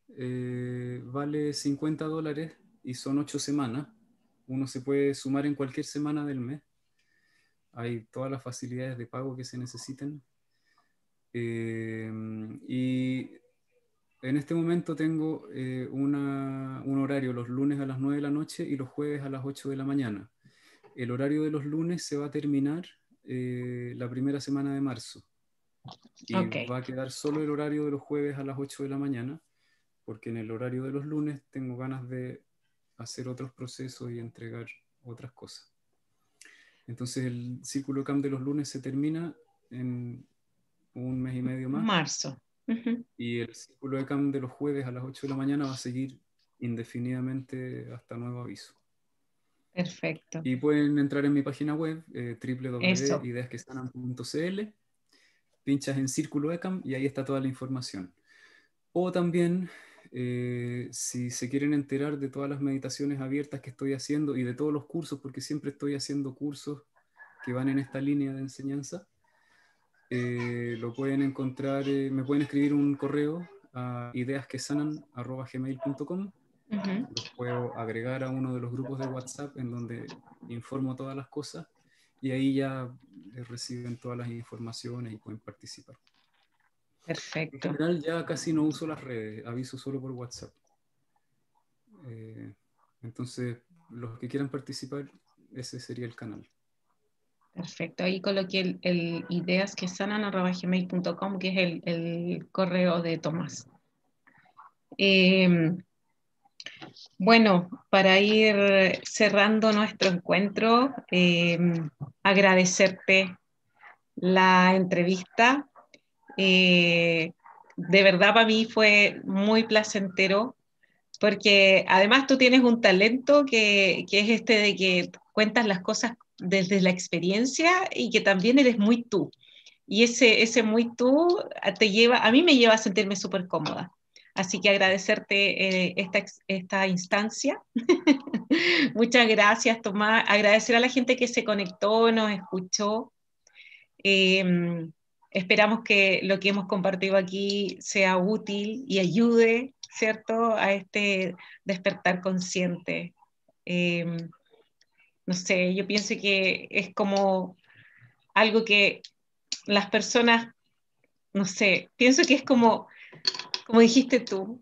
Vale $50 y son 8 semanas. Uno se puede sumar en cualquier semana del mes. Hay todas las facilidades de pago que se necesiten. Y en este momento tengo un horario los lunes a las 9 de la noche y los jueves a las 8 de la mañana. El horario de los lunes se va a terminar la primera semana de marzo. Y Ok, va a quedar solo el horario de los jueves a las 8 de la mañana, porque en el horario de los lunes tengo ganas de hacer otros procesos y entregar otras cosas. Entonces el círculo CAM de los lunes se termina en un mes y medio más, marzo. Ujú. y el círculo de CAM de los jueves a las 8 de la mañana va a seguir indefinidamente hasta nuevo aviso. Perfecto. Y pueden entrar en mi página web, Eso. www.ideasquesanan.cl, pinchas en círculo ECAM y ahí está toda la información. O también, si se quieren enterar de todas las meditaciones abiertas que estoy haciendo y de todos los cursos, porque siempre estoy haciendo cursos que van en esta línea de enseñanza, lo pueden encontrar, me pueden escribir un correo a ideasquesanan@gmail.com. Ujú. Los puedo agregar a uno de los grupos de WhatsApp en donde informo todas las cosas y ahí ya reciben todas las informaciones y pueden participar. En Perfecto. general ya casi no uso las redes, aviso solo por WhatsApp. Eh, entonces, los que quieran participar, ese sería el canal. Perfecto. Ahí coloqué el ideasquesanan@gmail.com, que es el correo de Tomás. Eh, bueno, para ir cerrando nuestro encuentro, agradecerte la entrevista. De verdad para mí fue muy placentero porque además tú tienes un talento que es este de que cuentas las cosas desde la experiencia y que también eres muy tú. Y ese muy tú a mí me lleva a sentirme súper cómoda. Así que agradecerte esta instancia. Muchas gracias, Tomás. Agradecer a la gente que se conectó, nos escuchó. Eh, Esperamos que lo que hemos compartido aquí sea útil y ayude, ¿cierto?, a este despertar consciente. Eh, no sé, yo pienso que es como algo que las personas, no sé, pienso que es como dijiste tú,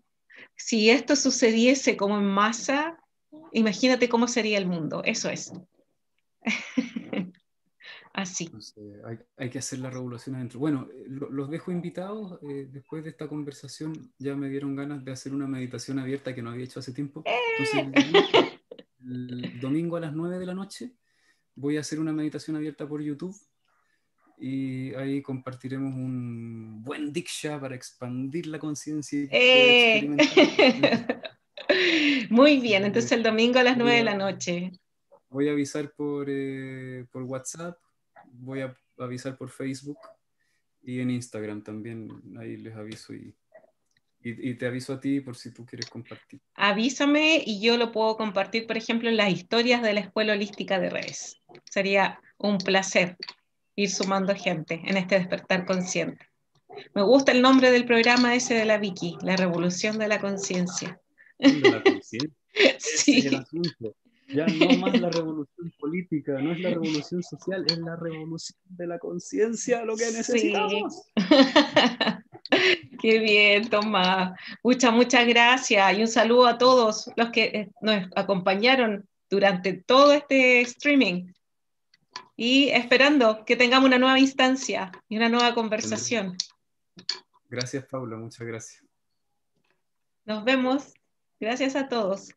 si esto sucediese como en masa, imagínate cómo sería el mundo, eso es. Así. Entonces, hay que hacer la revolución adentro. Bueno, los dejo invitados. Después de esta conversación ya me dieron ganas de hacer una meditación abierta que no había hecho hace tiempo. Entonces, el domingo a las 9 de la noche voy a hacer una meditación abierta por YouTube y ahí compartiremos un buen Diksha para expandir la conciencia y poder Eh. experimentar la conciencia. Muy bien, entonces el domingo a las Voy 9 de a, la noche. voy a avisar por WhatsApp, voy a avisar por Facebook y en Instagram también, ahí les aviso y te aviso a ti por si tú quieres compartir. Avísame y yo lo puedo compartir, por ejemplo, en las historias de la Escuela Holística de Redes. Sería un placer ir sumando gente en este despertar consciente. Me gusta el nombre del programa ese de la Vicky, La Revolución de la Conciencia. De la conciencia. Ese es el Sí. asunto. Ya no más la revolución política, no es la revolución social, es la revolución de la conciencia lo que Sí. necesitamos. Qué bien, Tomás. Muchas gracias y un saludo a todos los que nos acompañaron durante todo este streaming y esperando que tengamos una nueva instancia y una nueva Tendremos. conversación. Gracias, Paula, muchas gracias. Nos vemos. Gracias a todos.